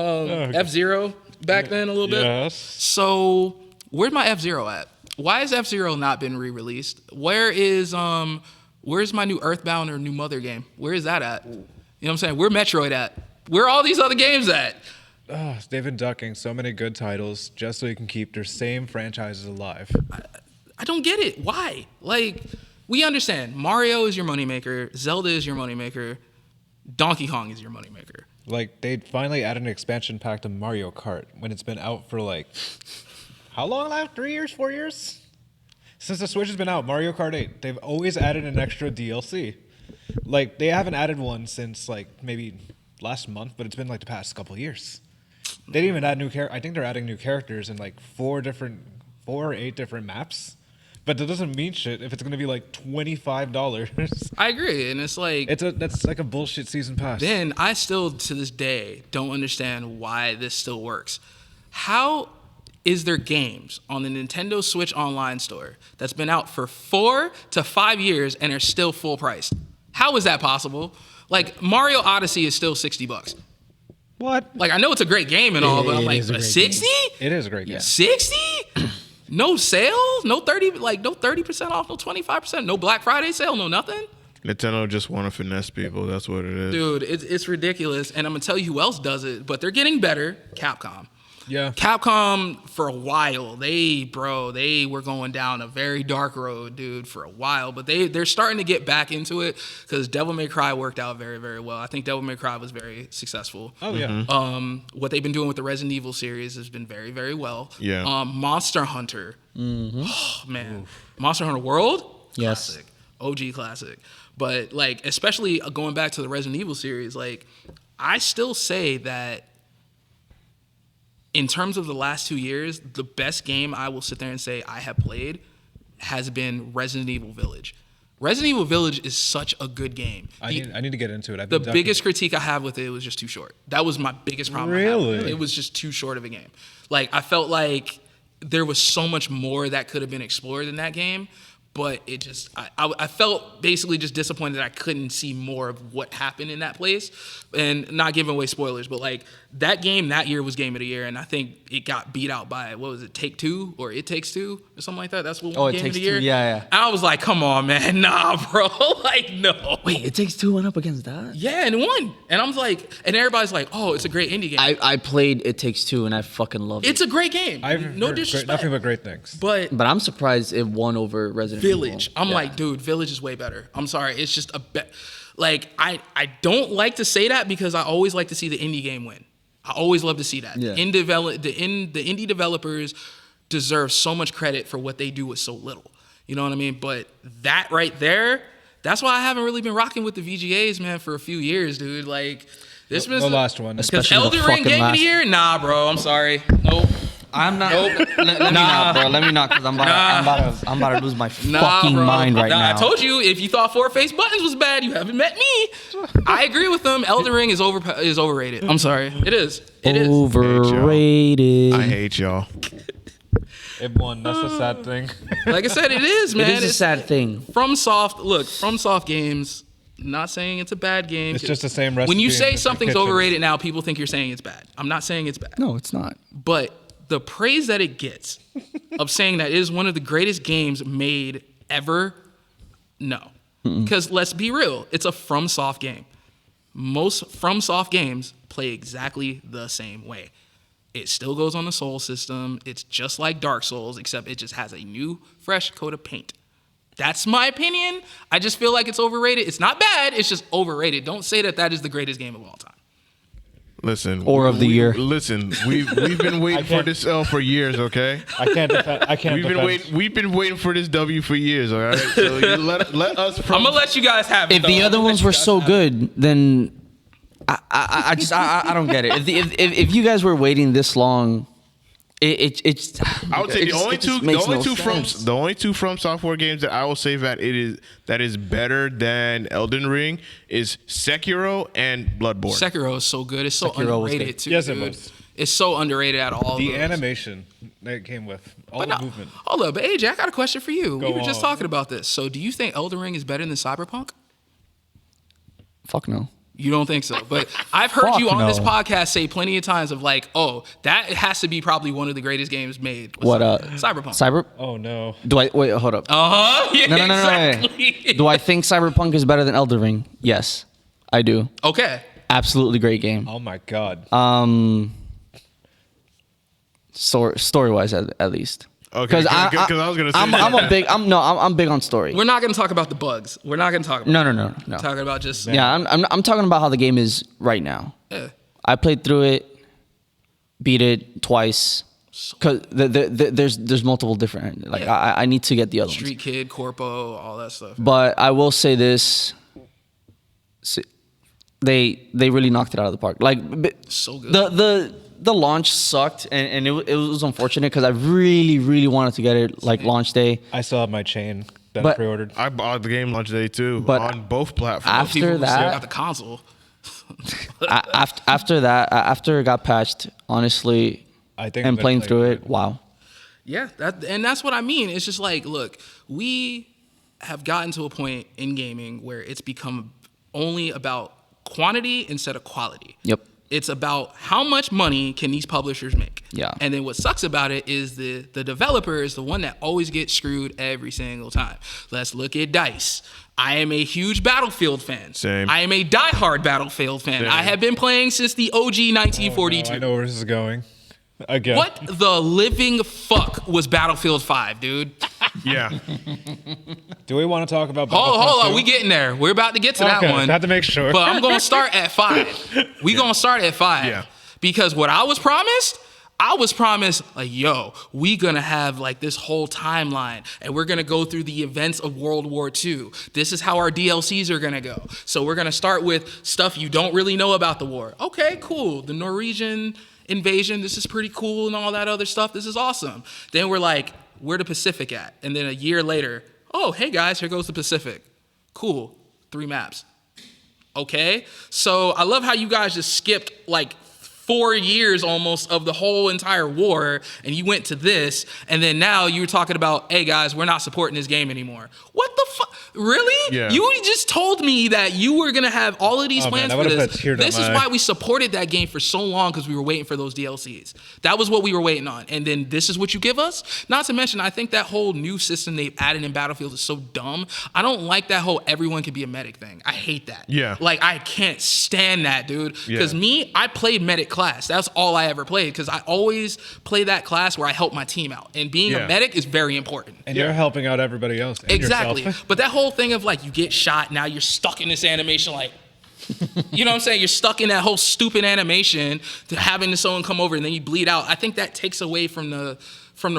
F-Zero back then a little bit? Yes. So where's my F-Zero at? Why has F-Zero not been re-released? Where's my new Earthbound or New Mother game? Where is that at? You know what I'm saying? Where Metroid at? Where are all these other games at? They've been ducking so many good titles just so you can keep their same franchises alive. I don't get it. Why? Like, we understand Mario is your moneymaker, Zelda is your moneymaker, Donkey Kong is your moneymaker. Like, they finally added an expansion pack to Mario Kart when it's been out for like, how long now? 3 years, 4 years? Since the Switch has been out, Mario Kart 8, they've always added an extra DLC. Like, they haven't added one since like maybe last month, but it's been like the past couple of years. They didn't even add new characters. I think they're adding new characters in like 4 or 8 different maps. But that doesn't mean shit if it's going to be like $25. I agree, and it's like that's like a bullshit season pass. Then I still, to this day, don't understand why this still works. How is there games on the Nintendo Switch Online store that's been out for 4 to 5 years and are still full priced? How is that possible? Like, Mario Odyssey is still $60. What? Like, I know it's a great game and all, but I'm like, 60? It is a great game. 60? No sales? No 30% off, no 25%, no Black Friday sale, no nothing? Nintendo just want to finesse people. That's what it is. Dude, it's ridiculous. And I'm going to tell you who else does it, but they're getting better. Capcom. Yeah. Capcom, for a while, they were going down a very dark road, dude, for a while. But they're starting to get back into it, because Devil May Cry worked out very, very well. I think Devil May Cry was very successful. Oh, yeah. What they've been doing with the Resident Evil series has been very, very well. Yeah. Monster Hunter. Mm-hmm. Oh, man. Oof. Monster Hunter World? Yes. Classic. OG classic. But, like, especially going back to the Resident Evil series, like, I still say that in terms of the last 2 years, the best game I will sit there and say I have played has been Resident Evil Village. Resident Evil Village is such a good game. I need to get into it. The biggest critique I have with it was just too short. That was my biggest problem. Really? It was just too short of a game. Like, I felt like there was so much more that could have been explored in that game, but it just, I felt basically just disappointed that I couldn't see more of what happened in that place. And not giving away spoilers, but like, that game that year was Game of the Year, and I think it got beat out by, what was it, Take-Two or It Takes Two or something like that? That's what won Game of the Year. Yeah. And I was like, come on, man, nah, bro, like, no. Wait, It Takes Two went up against that? Yeah, and it won. And I was like, and everybody's like, oh, it's a great indie game. I played It Takes Two and I fucking loved it. It's a great game. I've no heard disrespect. nothing but great things. But I'm surprised it won over Resident Village. Evil. I'm like, dude, Village is way better. I'm sorry. It's just like, I don't like to say that because I always like to see the indie game win. I always love to see that. Yeah. The indie developers deserve so much credit for what they do with so little. You know what I mean? But that right there, that's why I haven't really been rocking with the VGAs, man, for a few years, dude. Like, this was The last one. Because Especially the Elden Ring fucking Game of last- the Year? Nah, bro. I'm sorry. Nope. I'm not. Let me not, bro. Let me not, because I'm about to lose my Nah, fucking bro. mind right Nah, now. I told you, if you thought Four Face Buttons was bad, you haven't met me. I agree with them. Elden Ring is overrated. I'm sorry. It is. It is. Overrated. I hate y'all. It won. That's the sad thing. Like I said, it is, man. It is a sad thing. FromSoft Games, not saying it's a bad game. It's just the same recipe. When you in say different something's kitchens. overrated now, people think you're saying it's bad. I'm not saying it's bad. No, it's not. But the praise that it gets of saying that it is one of the greatest games made ever, no. Because let's be real, it's a FromSoft game. Most FromSoft games play exactly the same way. It still goes on the Soul system. It's just like Dark Souls, except it just has a new, fresh coat of paint. That's my opinion. I just feel like it's overrated. It's not bad. It's just overrated. Don't say that that is the greatest game of all time. Listen, Or of the year. Listen, we've been waiting for this L for years. Okay, I can't defend. I can't defend. we've been waiting for this W for years. All right, so you let us. I'm gonna let you guys have it. If the though. other ones were so good, then I don't get it. If you guys were waiting this long, it's. I would say it the just makes no sense. the only two From Software games that I will say that is better than Elden Ring is Sekiro and Bloodborne. Sekiro is so good. It's so Sekiro was underrated good. too. Yes, it dude. was. It's so underrated at all. The of those. animation that it came with, all But the no, movement. hold up, but AJ, I got a question for you. Go We were just on. talking about this. So, do you think Elden Ring is better than Cyberpunk? Fuck no. You don't think so, but I've heard Fuck you on this no. podcast say plenty of times of like, oh, that has to be probably one of the greatest games made. What Cyberpunk. Oh no. Do I wait? Hold up. Yeah, No. exactly. Do I think Cyberpunk is better than Elden Ring? Yes, I do. Okay. Absolutely great game. Oh my god. Story wise, at least. Okay, Because I was gonna say I'm big on story. We're not going to talk about the bugs. We're not going to talk about No. talking about just Yeah, I'm talking about how the game is right now. yeah. I played through it, beat it twice. Cause there's multiple different like Yeah. I need to get the other ones. Street Kid, Corpo, all that stuff. But I will say this: they really knocked it out of the park. Like So good. the launch sucked, and it was unfortunate because I really wanted to get it like launch day. I still have my chain that I But- pre-ordered. I bought the game launch day too, But on both platforms. after People who still that- got the console. After that, after it got patched, honestly, I think and I'm playing gonna through play it, wow. Yeah, that's what I mean. It's just like, look, we have gotten to a point in gaming where it's become only about quantity instead of quality. Yep. It's about how much money can these publishers make. Yeah. And then what sucks about it is the developer is the one that always gets screwed every single time. Let's look at DICE. I am a huge Battlefield fan. Same. I am a diehard Battlefield fan. Same. I have been playing since the OG 1942. Oh, I know where this is going. Again. What the living fuck was Battlefield 5, dude? Yeah, Do we want to talk about? Hold on, Battlefield we 2? getting there. We're about to get to that Okay, one. had to make sure. But I'm gonna start at 5. We gonna start at 5. Yeah. Because what I was promised, like, yo, we gonna have like this whole timeline and we're gonna go through the events of World War II. This is how our DLCs are gonna go. So we're gonna start with stuff you don't really know about the war. Okay, cool. The Norwegian invasion, this is pretty cool and all that other stuff. This is awesome. Then we're like, where the Pacific at? And then a year later, oh, hey guys, here goes the Pacific. Cool, 3 maps. Okay, so I love how you guys just skipped like 4 years almost of the whole entire war, and you went to this, and then now you're talking about, hey guys, we're not supporting this game anymore. What the fuck? Really? Yeah. You just told me that you were gonna have all of these Oh, man, plans that for would've this. put a tear down This is my why eye. we supported that game for so long, because we were waiting for those DLCs. That was what we were waiting on, and then this is what you give us. Not to mention, I think that whole new system they've added in Battlefield is so dumb. I don't like that whole everyone can be a medic thing. I hate that. Yeah. Like, I can't stand that, dude. Because Yeah. I played medic class. That's all I ever played, because I always play that class where I help my team out. And being Yeah. a medic is very important. And Yeah. you're helping out everybody else. And Exactly. yourself. But that whole thing of like, you get shot, now you're stuck in this animation like, You know what I'm saying? You're stuck in that whole stupid animation to having someone come over and then you bleed out. I think that takes away from the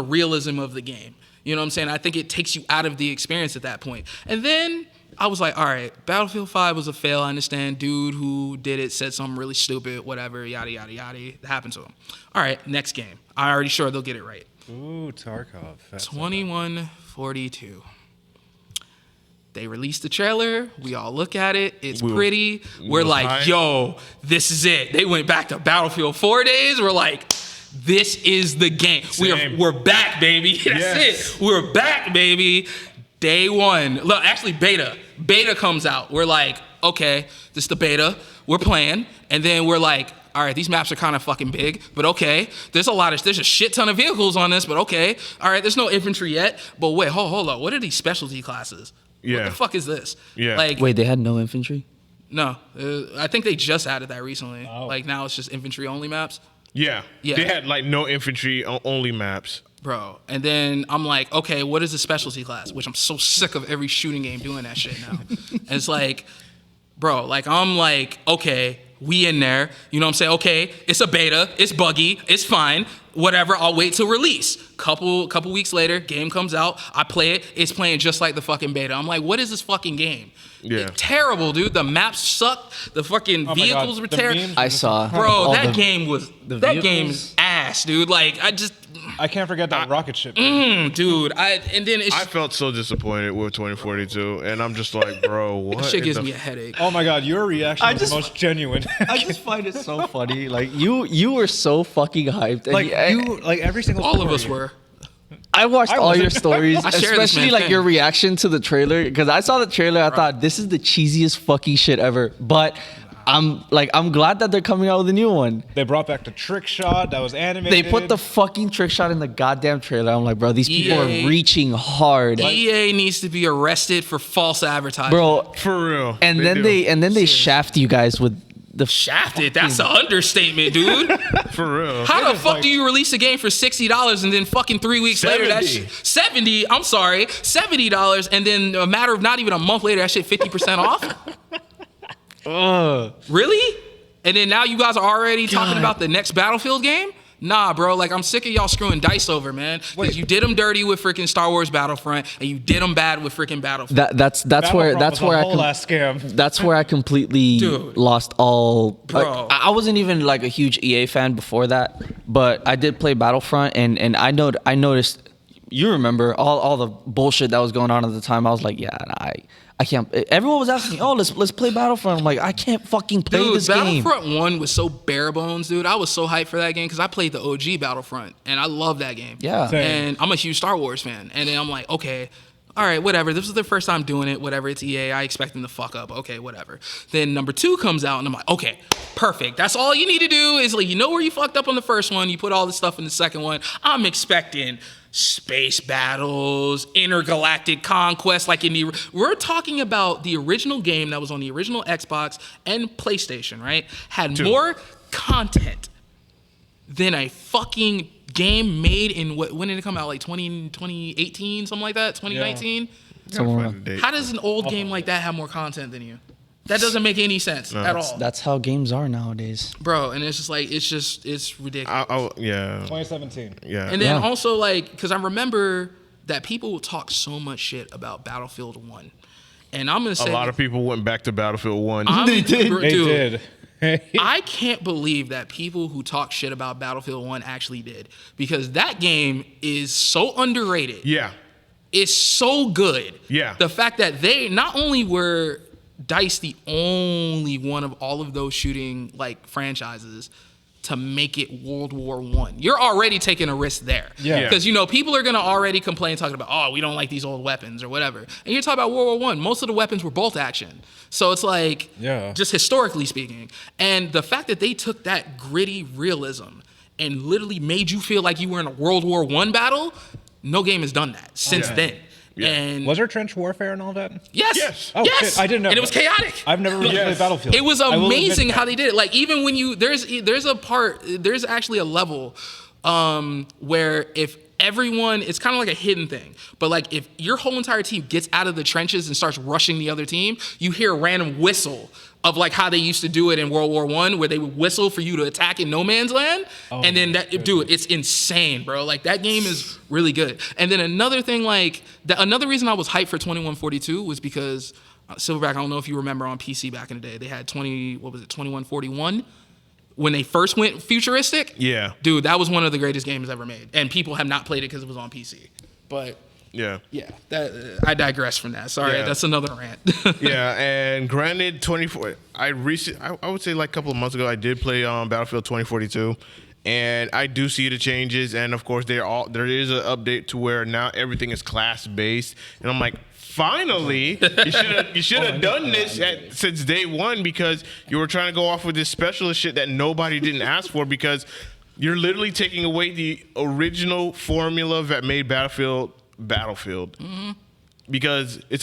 realism of the game. You know what I'm saying? I think it takes you out of the experience at that point. And then I was like, all right, Battlefield 5 was a fail. I understand. Dude who did it said something really stupid, whatever, yada, yada, yada. It happened to him. All right, next game. I'm already sure they'll get it right. Ooh, Tarkov. 2142. They released the trailer. We all look at it. It's pretty. We're like, high. yo, this is it. They went back to Battlefield 4 days. We're like, this is the game. We're back, baby. That's it. We're back, baby. Day one. Look, actually, beta. Beta comes out. We're like, okay, this is the beta. We're playing. And then we're like, all right, these maps are kind of fucking big, but okay. There's a shit ton of vehicles on this, but okay. All right, there's no infantry yet. But wait, hold up. What are these specialty classes? Yeah. What the fuck is this? Yeah. Like, Wait, they had no infantry? no. I think they just added that recently. Oh. Like, now it's just infantry only maps. Yeah. Yeah. They had like no infantry only maps. Bro, and then I'm like, okay, what is a specialty class? Which I'm so sick of every shooting game doing that shit now. And it's like, bro, like I'm like, okay, we in there. You know what I'm saying? Okay, it's a beta, it's buggy, it's fine, whatever. I'll wait till release. Couple weeks later, game comes out. I play it. It's playing just like the fucking beta. I'm like, what is this fucking game? Yeah. It's terrible, dude. The maps suck. The fucking Oh my vehicles God, were the terrible. memes- I saw. Bro, all that the- game was the that vehicles. game's ass, dude. Like I can't forget that rocket ship. dude. And then it's I felt so disappointed with 2042, and I'm just like, bro, what? that shit in gives the me a headache. Oh my God, your reaction I was just- the most genuine. I just find it so funny. Like you were so fucking hyped. And like like every single. All of story. us were. I watched all your wasn't. stories, I share this especially man's like thing. your reaction to the trailer. Because I saw the trailer, I thought this is the cheesiest fucking shit ever. But I'm glad that they're coming out with a new one. They brought back the trick shot that was animated. They put the fucking trick shot in the goddamn trailer. I'm like, bro, these people EA. are reaching hard, EA needs to be arrested for false advertising. bro. For real. And then do. they shaft you guys with the Shafted. That's an understatement, dude. For real. How the is fuck like- do you release a game for $60 and then fucking 3 weeks later that 70. shit $70, and then a matter of not even a month later that shit 50% off? Really? And then now you guys are already talking about the next Battlefield game? Nah, bro. Like, I'm sick of y'all screwing dice over, man. Because you did them dirty with freaking Star Wars Battlefront, and you did them bad with freaking Battlefield. that's Battlefront where was a whole ass scam. that's where I completely Dude. lost all. Bro. I wasn't even like a huge EA fan before that, but I did play Battlefront, and I noticed. You remember all the bullshit that was going on at the time. I was like, yeah, I can't. Everyone was asking me, oh, let's play Battlefront. I'm like, I can't fucking play Dude, this game. Battlefront 1 was so bare bones, dude. I was so hyped for that game because I played the OG Battlefront, and I love that game. Yeah. Same. And I'm a huge Star Wars fan. And then I'm like, okay, all right, whatever. This was their first time doing it. Whatever, it's EA. I expect them to fuck up. Okay, whatever. Then number 2 comes out, and I'm like, okay, perfect. That's all you need to do is, like, you know where you fucked up on the first one. You put all the stuff in the second one. I'm expecting space battles, intergalactic conquest, like we're talking about the original game that was on the original Xbox and PlayStation, right? Had more content than a fucking game made in when did it come out? Like 2018, something like that? 2019? Somewhere Find a date. How does an old game like that have more content than you? That doesn't make any sense at all. That's how games are nowadays. Bro, and it's just like, it's ridiculous. Yeah. 2017. Yeah. And then Yeah. also, like, because I remember that people would talk so much shit about Battlefield 1. And I'm going to a say, lot of people went back to Battlefield 1. They Dude, did. I can't believe that people who talk shit about Battlefield 1 actually did. Because that game is so underrated. Yeah. It's so good. Yeah. The fact that they not only were DICE the only one of all of those shooting like franchises to make it World War I. You're already taking a risk there. Yeah. Because, you know, people are going to already complain talking about, oh, we don't like these old weapons or whatever. And you're talking about World War I. Most of the weapons were bolt action. So it's like, Yeah. just historically speaking. And the fact that they took that gritty realism and literally made you feel like you were in a World War I battle, no game has done that since Yeah. then. Yeah. And Was there trench warfare and all that? yes, Yes. Oh, yes, shit, I didn't know. and it was chaotic. I've never really played Battlefield. It was I will admit amazing that. how they did it. Like even when you there's actually a level where if everyone, it's kind of like a hidden thing, but like if your whole entire team gets out of the trenches and starts rushing the other team, you hear a random whistle of like how they used to do it in World War One, where they would whistle for you to attack in no man's land, and then dude, it's insane, bro. Like that game is really good. And then another thing, like another reason I was hyped for 2142 was because Silverback. I don't know if you remember on PC back in the day, they had 2141. When they first went futuristic, Yeah. dude, that was one of the greatest games ever made, and people have not played it because it was on PC. But Yeah. yeah, I digress from that. Sorry, Yeah. that's another rant. Yeah, and granted, I would say like a couple of months ago, I did play Battlefield 2042, and I do see the changes, and of course there is an update to where now everything is class based, and I'm like, finally, you should have done this since day one, because you were trying to go off with this specialist shit that nobody didn't ask for, because you're literally taking away the original formula that made Battlefield. Mm-hmm. Because it's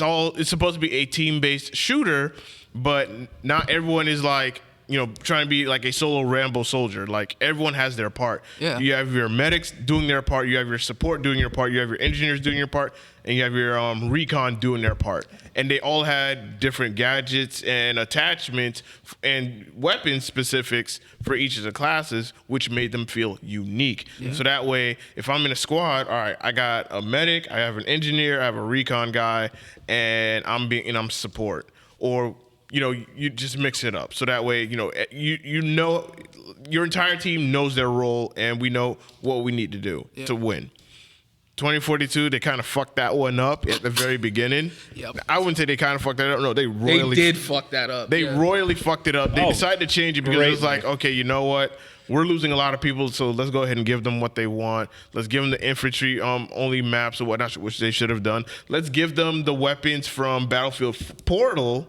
supposed to be a team-based shooter, but not everyone is like, trying to be like a solo Rambo soldier. Like everyone has their part. Yeah. You have your medics doing their part, you have your support doing your part, you have your engineers doing your part, and you have your recon doing their part. And they all had different gadgets and attachments and weapon specifics for each of the classes, which made them feel unique. Yeah. So that way, if I'm in a squad, all right, I got a medic, I have an engineer, I have a recon guy, and I'm support. Or you just mix it up. So that way, you know your entire team knows their role, and we know what we need to do to win. 2042, they kind of fucked that one up at the very beginning. Yep. I wouldn't say they kind of fucked that up. No, they royally did fuck that up. They royally fucked it up. They decided to change it because it was like, okay, you know what? We're losing a lot of people, so let's go ahead and give them what they want. Let's give them the infantry only maps or whatnot, which they should have done. Let's give them the weapons from Battlefield Portal,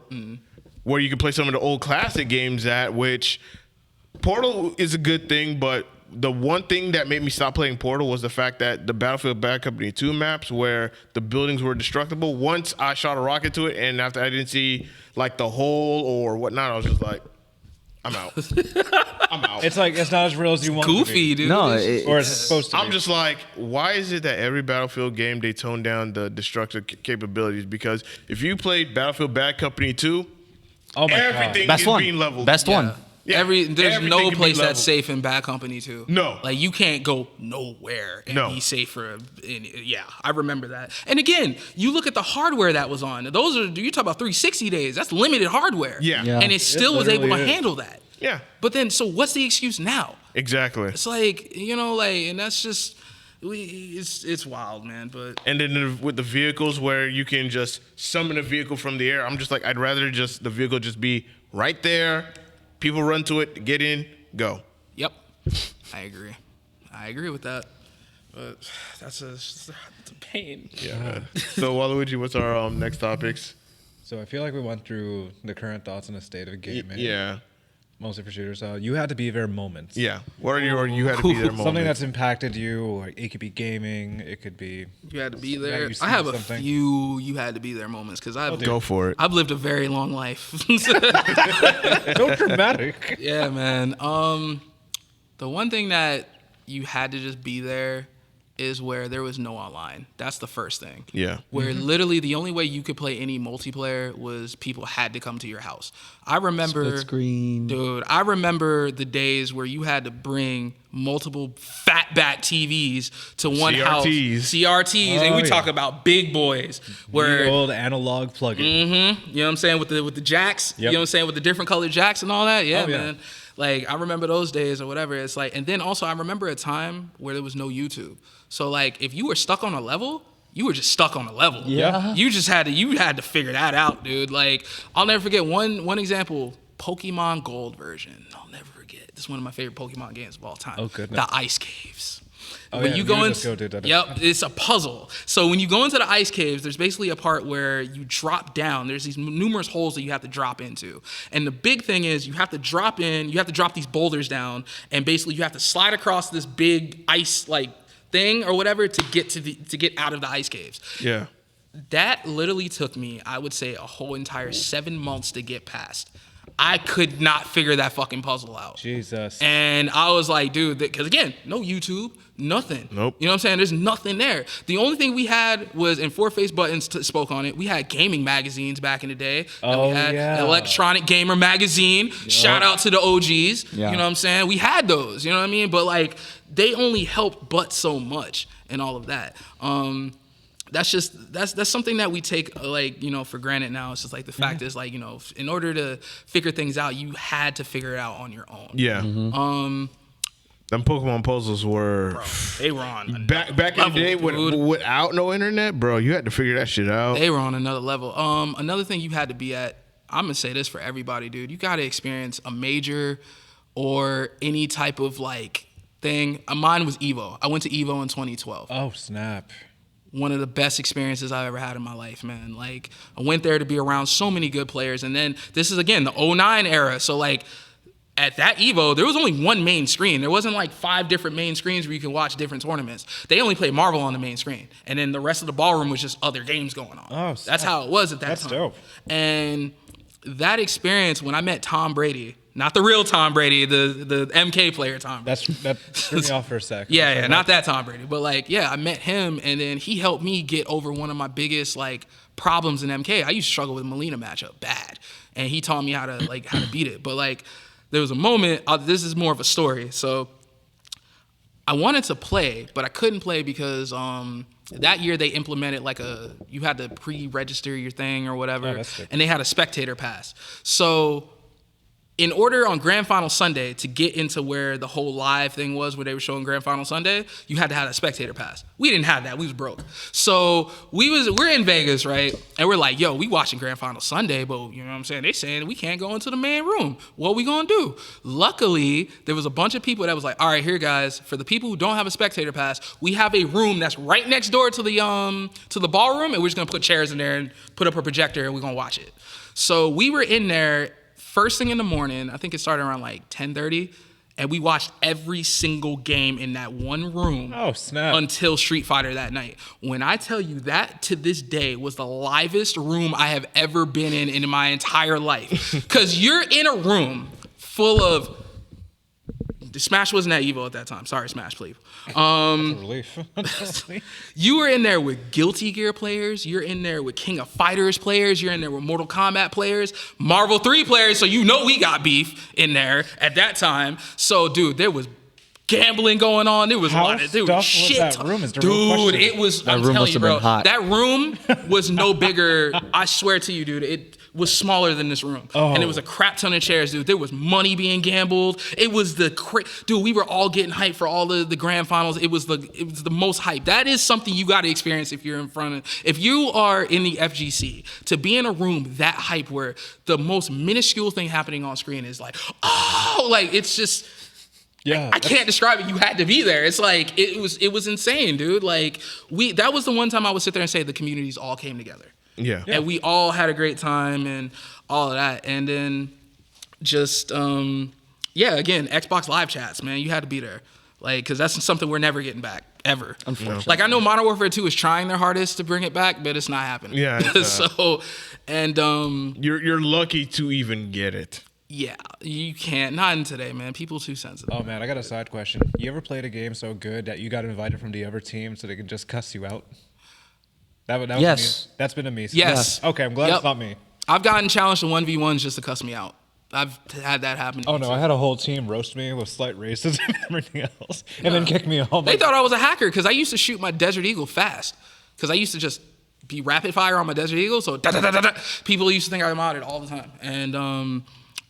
where you can play some of the old classic games at, which Portal is a good thing, but the one thing that made me stop playing Portal was the fact that the Battlefield Bad Company 2 maps, where the buildings were destructible, once I shot a rocket to it, and after I didn't see like the hole or whatnot, I was just like, I'm out. I'm out. It's like it's not as real as you want. Goofy, dude. No, or is it supposed to? I'm just like, why is it that every Battlefield game they tone down the destructive capabilities? Because if you played Battlefield Bad Company 2, oh my everything God. is being leveled. Best one. Yeah, There's everything no can be place leveled. that's safe in Bad Company 2. No. Like you can't go nowhere and No. be safer. Yeah, I remember that. And again, you look at the hardware that was on. You talk about 360 days. That's limited hardware. Yeah. And it still was able to literally is. handle that. Yeah, But then, so what's the excuse now? exactly. It's like, and that's just, it's wild, man. But And then with the vehicles where you can just summon a vehicle from the air, I'm just like, I'd rather just the vehicle just be right there. People run to it, get in, go. yep, I agree with that. But that's a pain. Yeah, man. So, Waluigi, what's our next topics? So I feel like we went through the current thoughts on the state of gaming. Yeah. Mostly for shooters. You had to be there moments. Yeah. What are you had to be there moments? Something that's impacted you. Like it could be gaming. It could be. You had to be there. you've I seen have something. a few you had to be there moments because Go for it. I've lived a very long life. So dramatic. Yeah, man. The one thing that you had to just be there is where there was no online. That's the first thing. Yeah. Where literally the only way you could play any multiplayer was people had to come to your house. I remember Split screen. Dude, I remember the days where you had to bring multiple fatback TVs to one house. CRTs. And we talk about big boys. Where The old analog plug-in. you know what I'm saying, with the jacks, you know what I'm saying, with the different colored jacks and all that. Yeah, man. Like I remember those days or whatever. It's like, and then also I remember a time where there was no YouTube. So like if you were stuck on a level, you were just stuck on a level. Yeah. You just had to figure that out, dude. Like I'll never forget one example, Pokemon Gold version. I'll never forget. This is one of my favorite Pokemon games of all time. Oh, goodness. The Ice Caves. Oh, When yeah, you you go just into, go do that. yep, it's a puzzle. So when you go into the ice caves, there's basically a part where you drop down. There's these numerous holes that you have to drop into. And the big thing is you have to drop these boulders down, and basically you have to slide across this big ice like thing or whatever to get out of the ice caves. Yeah. That literally took me, I would say, a whole entire 7 months to get past. I could not figure that fucking puzzle out. Jesus. And I was like, dude, because again, no YouTube, nothing. Nope. You know what I'm saying? There's nothing there. The only thing we had was, and Four Face Buttons spoke on it, we had gaming magazines back in the day. And Oh, we had yeah. Electronic Gamer Magazine. Shout out to the OGs. Yeah. You know what I'm saying? We had those, you know what I mean? But like, they only helped but so much and all of that. That's something that we take like, you know, for granted now. It's just like the fact is like, you know, in order to figure things out, you had to figure it out on your own. Yeah. Them Pokemon puzzles were Bro, they were on back in the day without no internet, bro. You had to figure that shit out. They were on another level. Another thing you had to be at, I'm gonna say this for everybody, dude. You gotta experience a major or any type of like thing. Mine was Evo. I went to Evo in 2012. Oh, snap. One of the best experiences I've ever had in my life, man. Like, I went there to be around so many good players. And then this is, again, the 09 era. So, like, at that Evo, there was only one main screen. There wasn't, like, 5 different main screens where you can watch different tournaments. They only played Marvel on the main screen. And then the rest of the ballroom was just other games going on. Oh, that's how it was at that time. That's dope. And that experience, when I met Tom Brady, not the real Tom Brady, the MK player Tom Brady. That threw me off for a sec. Yeah, not that Tom Brady, but like, yeah, I met him, and then he helped me get over one of my biggest like problems in MK. I used to struggle with Molina matchup bad, and he taught me how to beat it. But like, there was a moment. This is more of a story. So I wanted to play, but I couldn't play because that year they implemented like you had to pre-register your thing or whatever, that's sick. and they had a spectator pass. So in order on Grand Final Sunday to get into where the whole live thing was, where they were showing Grand Final Sunday, you had to have a spectator pass. We didn't have that. We was broke. So we're in Vegas, right? And we're like, yo, we watching Grand Final Sunday, but you know what I'm saying? They saying we can't go into the main room. What we gonna do? Luckily, there was a bunch of people that was like, all right, here guys, for the people who don't have a spectator pass, we have a room that's right next door to the ballroom, and we're just gonna put chairs in there and put up a projector and we're gonna watch it. So we were in there first thing in the morning. I think it started around like 10:30, and we watched every single game in that one room. Oh, snap. Until Street Fighter that night. When I tell you that to this day was the livest room I have ever been in my entire life. Because you're in a room full of Smash wasn't at Evo at that time. Sorry, Smash, please. Relief. You were in there with Guilty Gear players. You're in there with King of Fighters players. You're in there with Mortal Kombat players, Marvel 3 players. So you know we got beef in there at that time. So, dude, there was gambling going on. There was a lot of shit. Was that room? Is the real dude, question. it was. That I'm room telling must you, have bro. been hot. That room was no bigger. I swear to you, dude. It was smaller than this room, and it was a crap ton of chairs, dude. There was money being gambled. It was dude. We were all getting hyped for all the grand finals. It was the most hype. That is something you got to experience if you're if you are in the FGC, to be in a room that hype where the most minuscule thing happening on screen is like, oh, like it's just. Yeah, I can't describe it. You had to be there. It's like it was insane, dude. Like that was the one time I would sit there and say the communities all came together. Yeah. And we all had a great time and all of that. And then just again, Xbox Live chats, man. You had to be there. Like, because that's something we're never getting back, ever. Unfortunately. Like, I know Modern Warfare 2 is trying their hardest to bring it back, but it's not happening. Yeah, it's so, and you're lucky to even get it. yeah, you can't. Not in today, man. People too sensitive. Oh man, I got a side question. You ever played a game so good that you got invited from the other team so they can just cuss you out? That was Yes. me. That's been a me. Yes. Okay, I'm glad Yep. it's not me. I've gotten challenged to 1v1s just to cuss me out. I've had that happen. Oh no, I had a whole team roast me with slight racism and everything else, and then kick me off. They thought I was a hacker because I used to shoot my Desert Eagle fast. Because I used to just be rapid fire on my Desert Eagle. So people used to think I modded all the time. And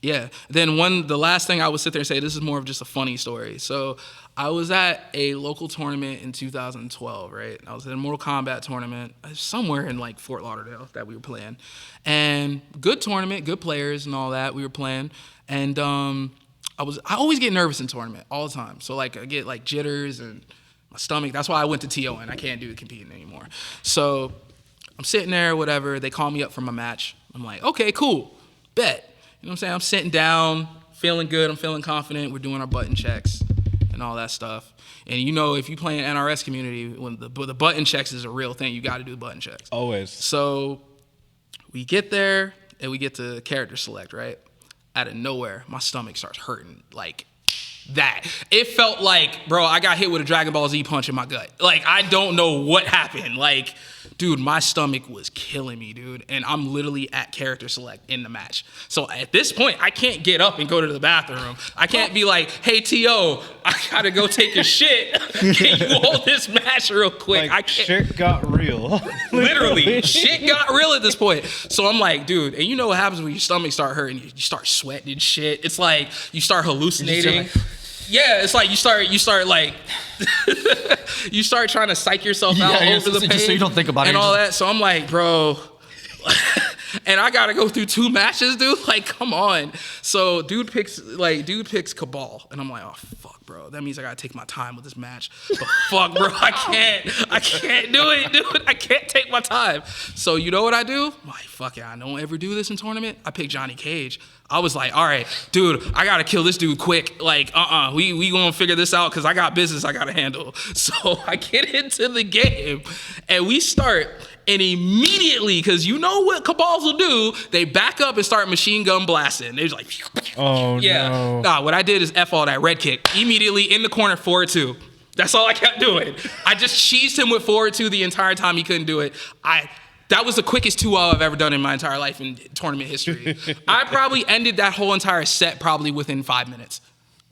yeah. Then the last thing I would sit there and say, this is more of just a funny story. So I was at a local tournament in 2012, right? I was at a Mortal Kombat tournament somewhere in like Fort Lauderdale that we were playing. And good tournament, good players and all that we were playing. And I always get nervous in tournament all the time. So like I get like jitters and my stomach. That's why I went to TON. I can't do competing anymore. So I'm sitting there, whatever. They call me up from a match. I'm like, okay, cool, bet. You know what I'm saying? I'm sitting down, feeling good. I'm feeling confident. We're doing our button checks and all that stuff. And you know, if you play in NRS community, when the button checks is a real thing, you got to do the button checks. Always. So we get there and we get to character select, right? out of nowhere, my stomach starts hurting like that. It felt like, bro, I got hit with a Dragon Ball Z punch in my gut. Like, I don't know what happened. Like, dude, my stomach was killing me, dude. And I'm literally at character select in the match. So at this point, I can't get up and go to the bathroom. I can't be like, hey, T.O., I gotta go take a shit. Can you hold this match real quick? Like, I can't. shit got real. Literally, shit got real at this point. So I'm like, dude, and you know what happens when your stomach start hurting? You start sweating and shit. It's like you start hallucinating. Yeah, it's like you start like you start trying to psych yourself out over the pain, just so you don't think about it and all that. So I'm like, bro, and I gotta go through 2 matches, dude. Like, come on. So dude picks Cabal, and I'm like, oh fuck, bro. That means I gotta take my time with this match. But fuck, bro, I can't do it, dude. I can't take my time. So you know what I do? I'm like, fuck it, I don't ever do this in tournament. I pick Johnny Cage. I was like, all right, dude, I gotta kill this dude quick. Like, we gonna figure this out because I got business I gotta handle. So I get into the game and we start, and immediately, because you know what Cabals will do, they back up and start machine gun blasting. They're just like, Oh, yeah. no. Nah, what I did is F all that red kick. Immediately in the corner, forward 2. That's all I kept doing. I just cheesed him with forward 2 the entire time he couldn't do it. That was the quickest 2-0 I've ever done in my entire life in tournament history. I probably ended that whole entire set probably within 5 minutes.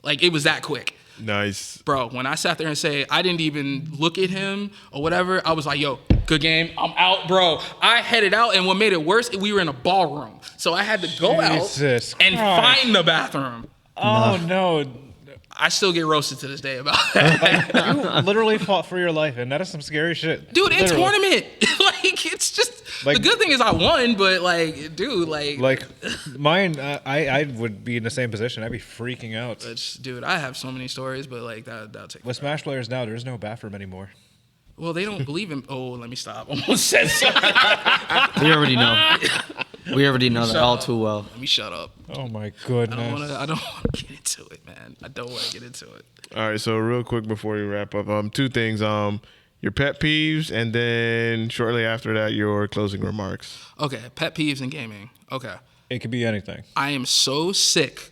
Like, it was that quick. Nice. Bro, when I sat there and say I didn't even look at him or whatever, I was like, yo, good game. I'm out, bro. I headed out, and what made it worse, we were in a ballroom. So I had to go Jesus out and Christ. find the bathroom. Oh, no. I still get roasted to this day about that. You literally fought for your life, and that is some scary shit. Dude, it's Literally. tournament. Like, it's just, Like- the good thing is I won, but like, dude, Like, mine, I would be in the same position. I'd be freaking out. dude, I have so many stories, but like, that'll take. With Smash players now, there's no bathroom anymore. Well, they don't believe in. Oh, let me stop. Almost said something. We already know. We already know that Shut all up. too well. Let me shut up. Oh, my I goodness. don't want to get into it, man. I don't want to get into it. All right, so real quick before we wrap up, 2 things. Your pet peeves, and then shortly after that, your closing remarks. Okay, pet peeves in gaming. Okay, It could be anything. I am so sick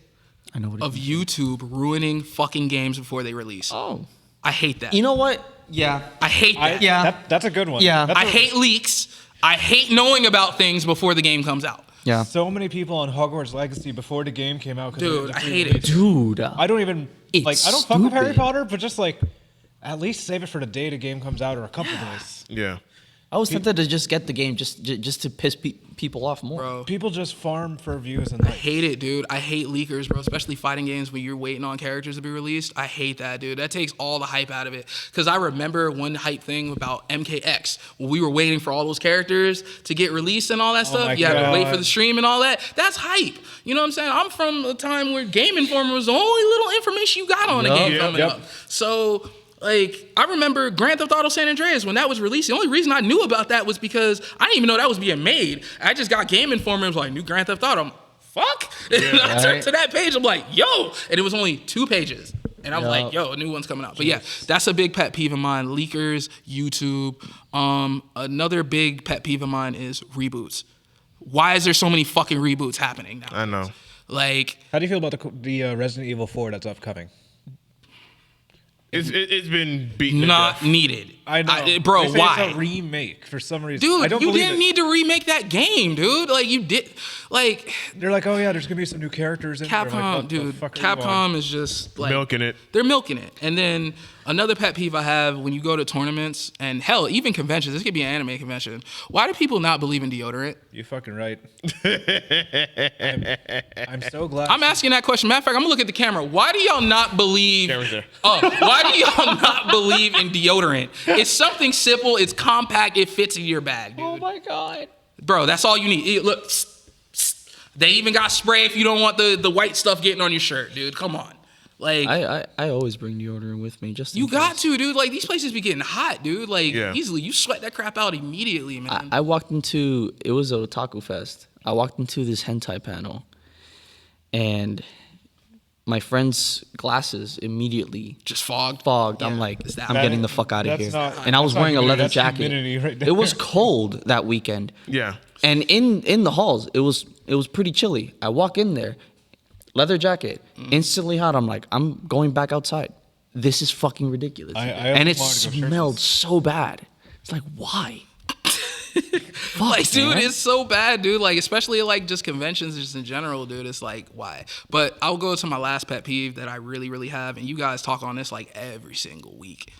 I know what it of is. YouTube ruining fucking games before they release. Oh. I hate that. You know what? Yeah. I hate that. Yeah. That's a good one. Yeah. That's I hate leaks. I hate knowing about things before the game comes out. Yeah. So many people on Hogwarts Legacy before the game came out. 'cause of Dude, the I free hate release. it. Dude. I don't even It's I don't fuck with Harry stupid. Potter, but just like at least save it for the day the game comes out or a couple days. Yeah. I was tempted to just get the game just to piss people off more. Bro, People just farm for views and I likes. hate it, dude. I hate leakers, bro, especially fighting games where you're waiting on characters to be released. I hate that, dude. That takes all the hype out of it. Because I remember one hype thing about MKX. When we were waiting for all those characters to get released and all that stuff. my You had to wait God. for the stream and all that. That's hype. You know what I'm saying? I'm from a time where Game Informer was the only little information you got on the game coming up. So, like, I remember Grand Theft Auto San Andreas when that was released. The only reason I knew about that was because I didn't even know that was being made. I just got Game Informer and was like, new Grand Theft Auto. I'm, fuck? And I turned to that page. I'm like, yo. And it was only 2 pages. And I was like, yo, a new one's coming out. But yeah, that's a big pet peeve of mine. Leakers, YouTube. Another big pet peeve of mine is reboots. Why is there so many fucking reboots happening now? I know. Like, How do you feel about the Resident Evil 4 that's upcoming? It's been beaten to not death. needed. I know. Bro, They say why? It's a remake for some reason. Dude, I don't you believe didn't it. need to remake that game, dude. Like, you did. Like, They're like, oh yeah, there's gonna be some new characters in there. I'm like, Capcom, what the dude. fuck are you on? Capcom is just like Milking it. They're milking it. And then another pet peeve I have when you go to tournaments and hell, even conventions. This could be an anime convention. Why do people not believe in deodorant? You fucking right. I'm so glad. I'm asking that question. Matter of fact, I'm gonna look at the camera. Why do y'all not believe? Camera's there. Oh, why do y'all not believe in deodorant? It's something simple. It's compact. It fits in your bag, dude. Oh my god. Bro, that's all you need. Look, they even got spray if you don't want the white stuff getting on your shirt, dude. Come on. Like, I always bring deodorant with me just in you got case. to, dude. Like, these places be getting hot, dude. Like, Yeah. easily. You sweat that crap out immediately, man. I walked into, it was a otaku fest. I walked into this hentai panel, and my friend's glasses immediately Just fogged. fogged. Yeah, I'm like, it's that I'm bad. getting the fuck out of That's here. not- And I was that's not wearing a humidity, leather that's jacket. humidity right It was there. cold that weekend. Yeah. And in the halls, it was pretty chilly. I walk in there, leather jacket, instantly hot. I'm like, I'm going back outside. This is fucking ridiculous. And it smelled so bad. It's like, why? Like, dude, it's so bad, dude. Like, especially like just conventions, just in general, dude. It's like, why? But I'll go to my last pet peeve that I really, really have, and you guys talk on this like every single week.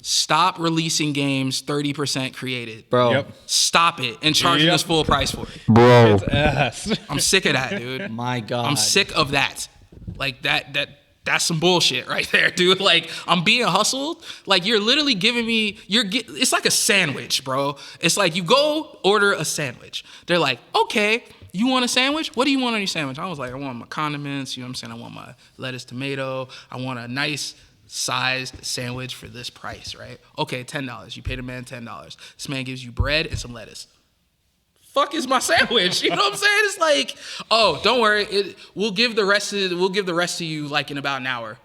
Stop releasing games 30% created, Bro. Yep. Stop it and charging us full price for it. Bro. I'm sick of that, dude. My God. I'm sick of that. Like that's some bullshit right there, dude. Like, I'm being hustled. Like, you're literally giving me, it's like a sandwich, bro. It's like you go order a sandwich. They're like, okay, you want a sandwich? What do you want on your sandwich? I was like, I want my condiments, you know what I'm saying? I want my lettuce, tomato. I want a nice sized sandwich for this price, right? Okay, $10. You pay the man $10. This man gives you bread and some lettuce. Fuck is my sandwich? You know what I'm saying? It's like, oh, don't worry, we'll give the rest to you like in about an hour.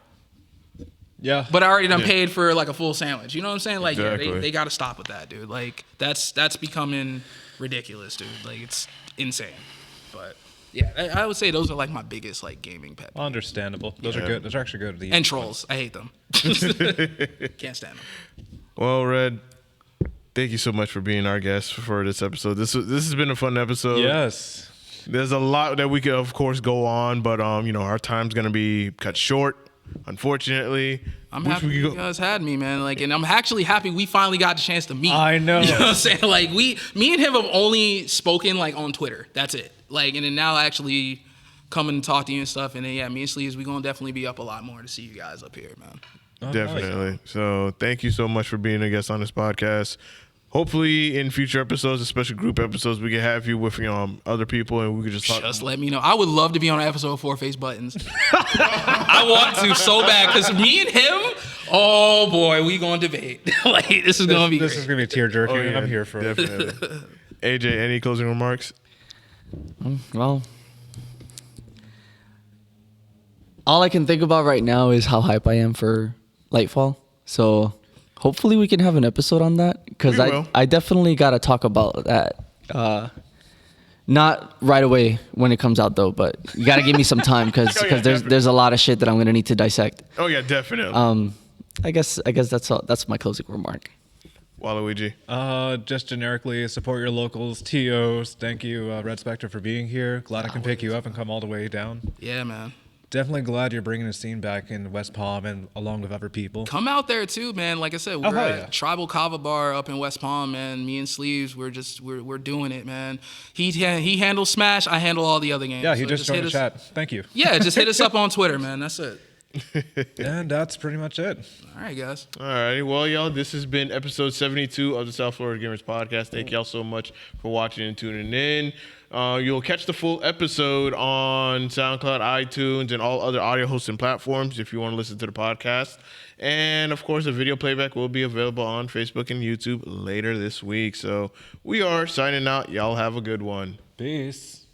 Yeah. But I already done paid for like a full sandwich. You know what I'm saying? Like, Exactly. yeah, they got to stop with that, dude. Like, that's becoming ridiculous, dude. Like, it's insane. But yeah, I would say those are like my biggest like gaming pet peeves. Understandable. Those are good. Those are actually good. And trolls, I hate them. Can't stand them. Well, Red, thank you so much for being our guest for this episode. This has been a fun episode. Yes. There's a lot that we could, of course, go on, but our time's gonna be cut short, unfortunately. I'm happy you guys had me, man. Like, and I'm actually happy we finally got the chance to meet. I know. You know what I'm saying? Like, me and him have only spoken like on Twitter. That's it. Like, and then now actually come and talk to you and stuff. And then yeah, me and Sleeves, we gonna definitely be up a lot more to see you guys up here, man. Definitely. So thank you so much for being a guest on this podcast. Hopefully in future episodes, especially group episodes, we can have you with other people and we can just talk. Just let me know. I would love to be on an episode of Four Face Buttons. I want to so bad because me and him, oh boy, we gonna debate. Like, this is gonna be This great. is gonna be tear jerking. Oh, yeah, I'm here for it. definitely. AJ, any closing remarks? Well, all I can think about right now is how hype I am for Lightfall. So hopefully we can have an episode on that because We will. I definitely got to talk about that. Not right away when it comes out though, but you got to give me some time because there's a lot of shit that I'm gonna need to dissect. Oh yeah, definitely. I guess that's all. That's my closing remark. Waluigi. Just generically, support your locals, TOs. Thank you, Red Spectre, for being here. Glad I can pick you up and come all the way down. Yeah, man. Definitely glad you're bringing a scene back in West Palm and along with other people. Come out there too, man. Like I said, we're hell at yeah. Tribal Kava Bar up in West Palm, man. Me and Sleeves, we're doing it, man. He handles Smash, I handle all the other games. Yeah, he So just joined hit the us- chat. Thank you. Yeah, just hit us up on Twitter, man. That's it. And that's pretty much it. All right, guys. All righty. Well, y'all, this has been episode 72 of the South Florida Gamers Podcast. Thank y'all so much for watching and tuning in. You'll catch the full episode on SoundCloud, iTunes, and all other audio hosting platforms if you want to listen to the podcast. And, of course, the video playback will be available on Facebook and YouTube later this week. So we are signing out. Y'all have a good one. Peace.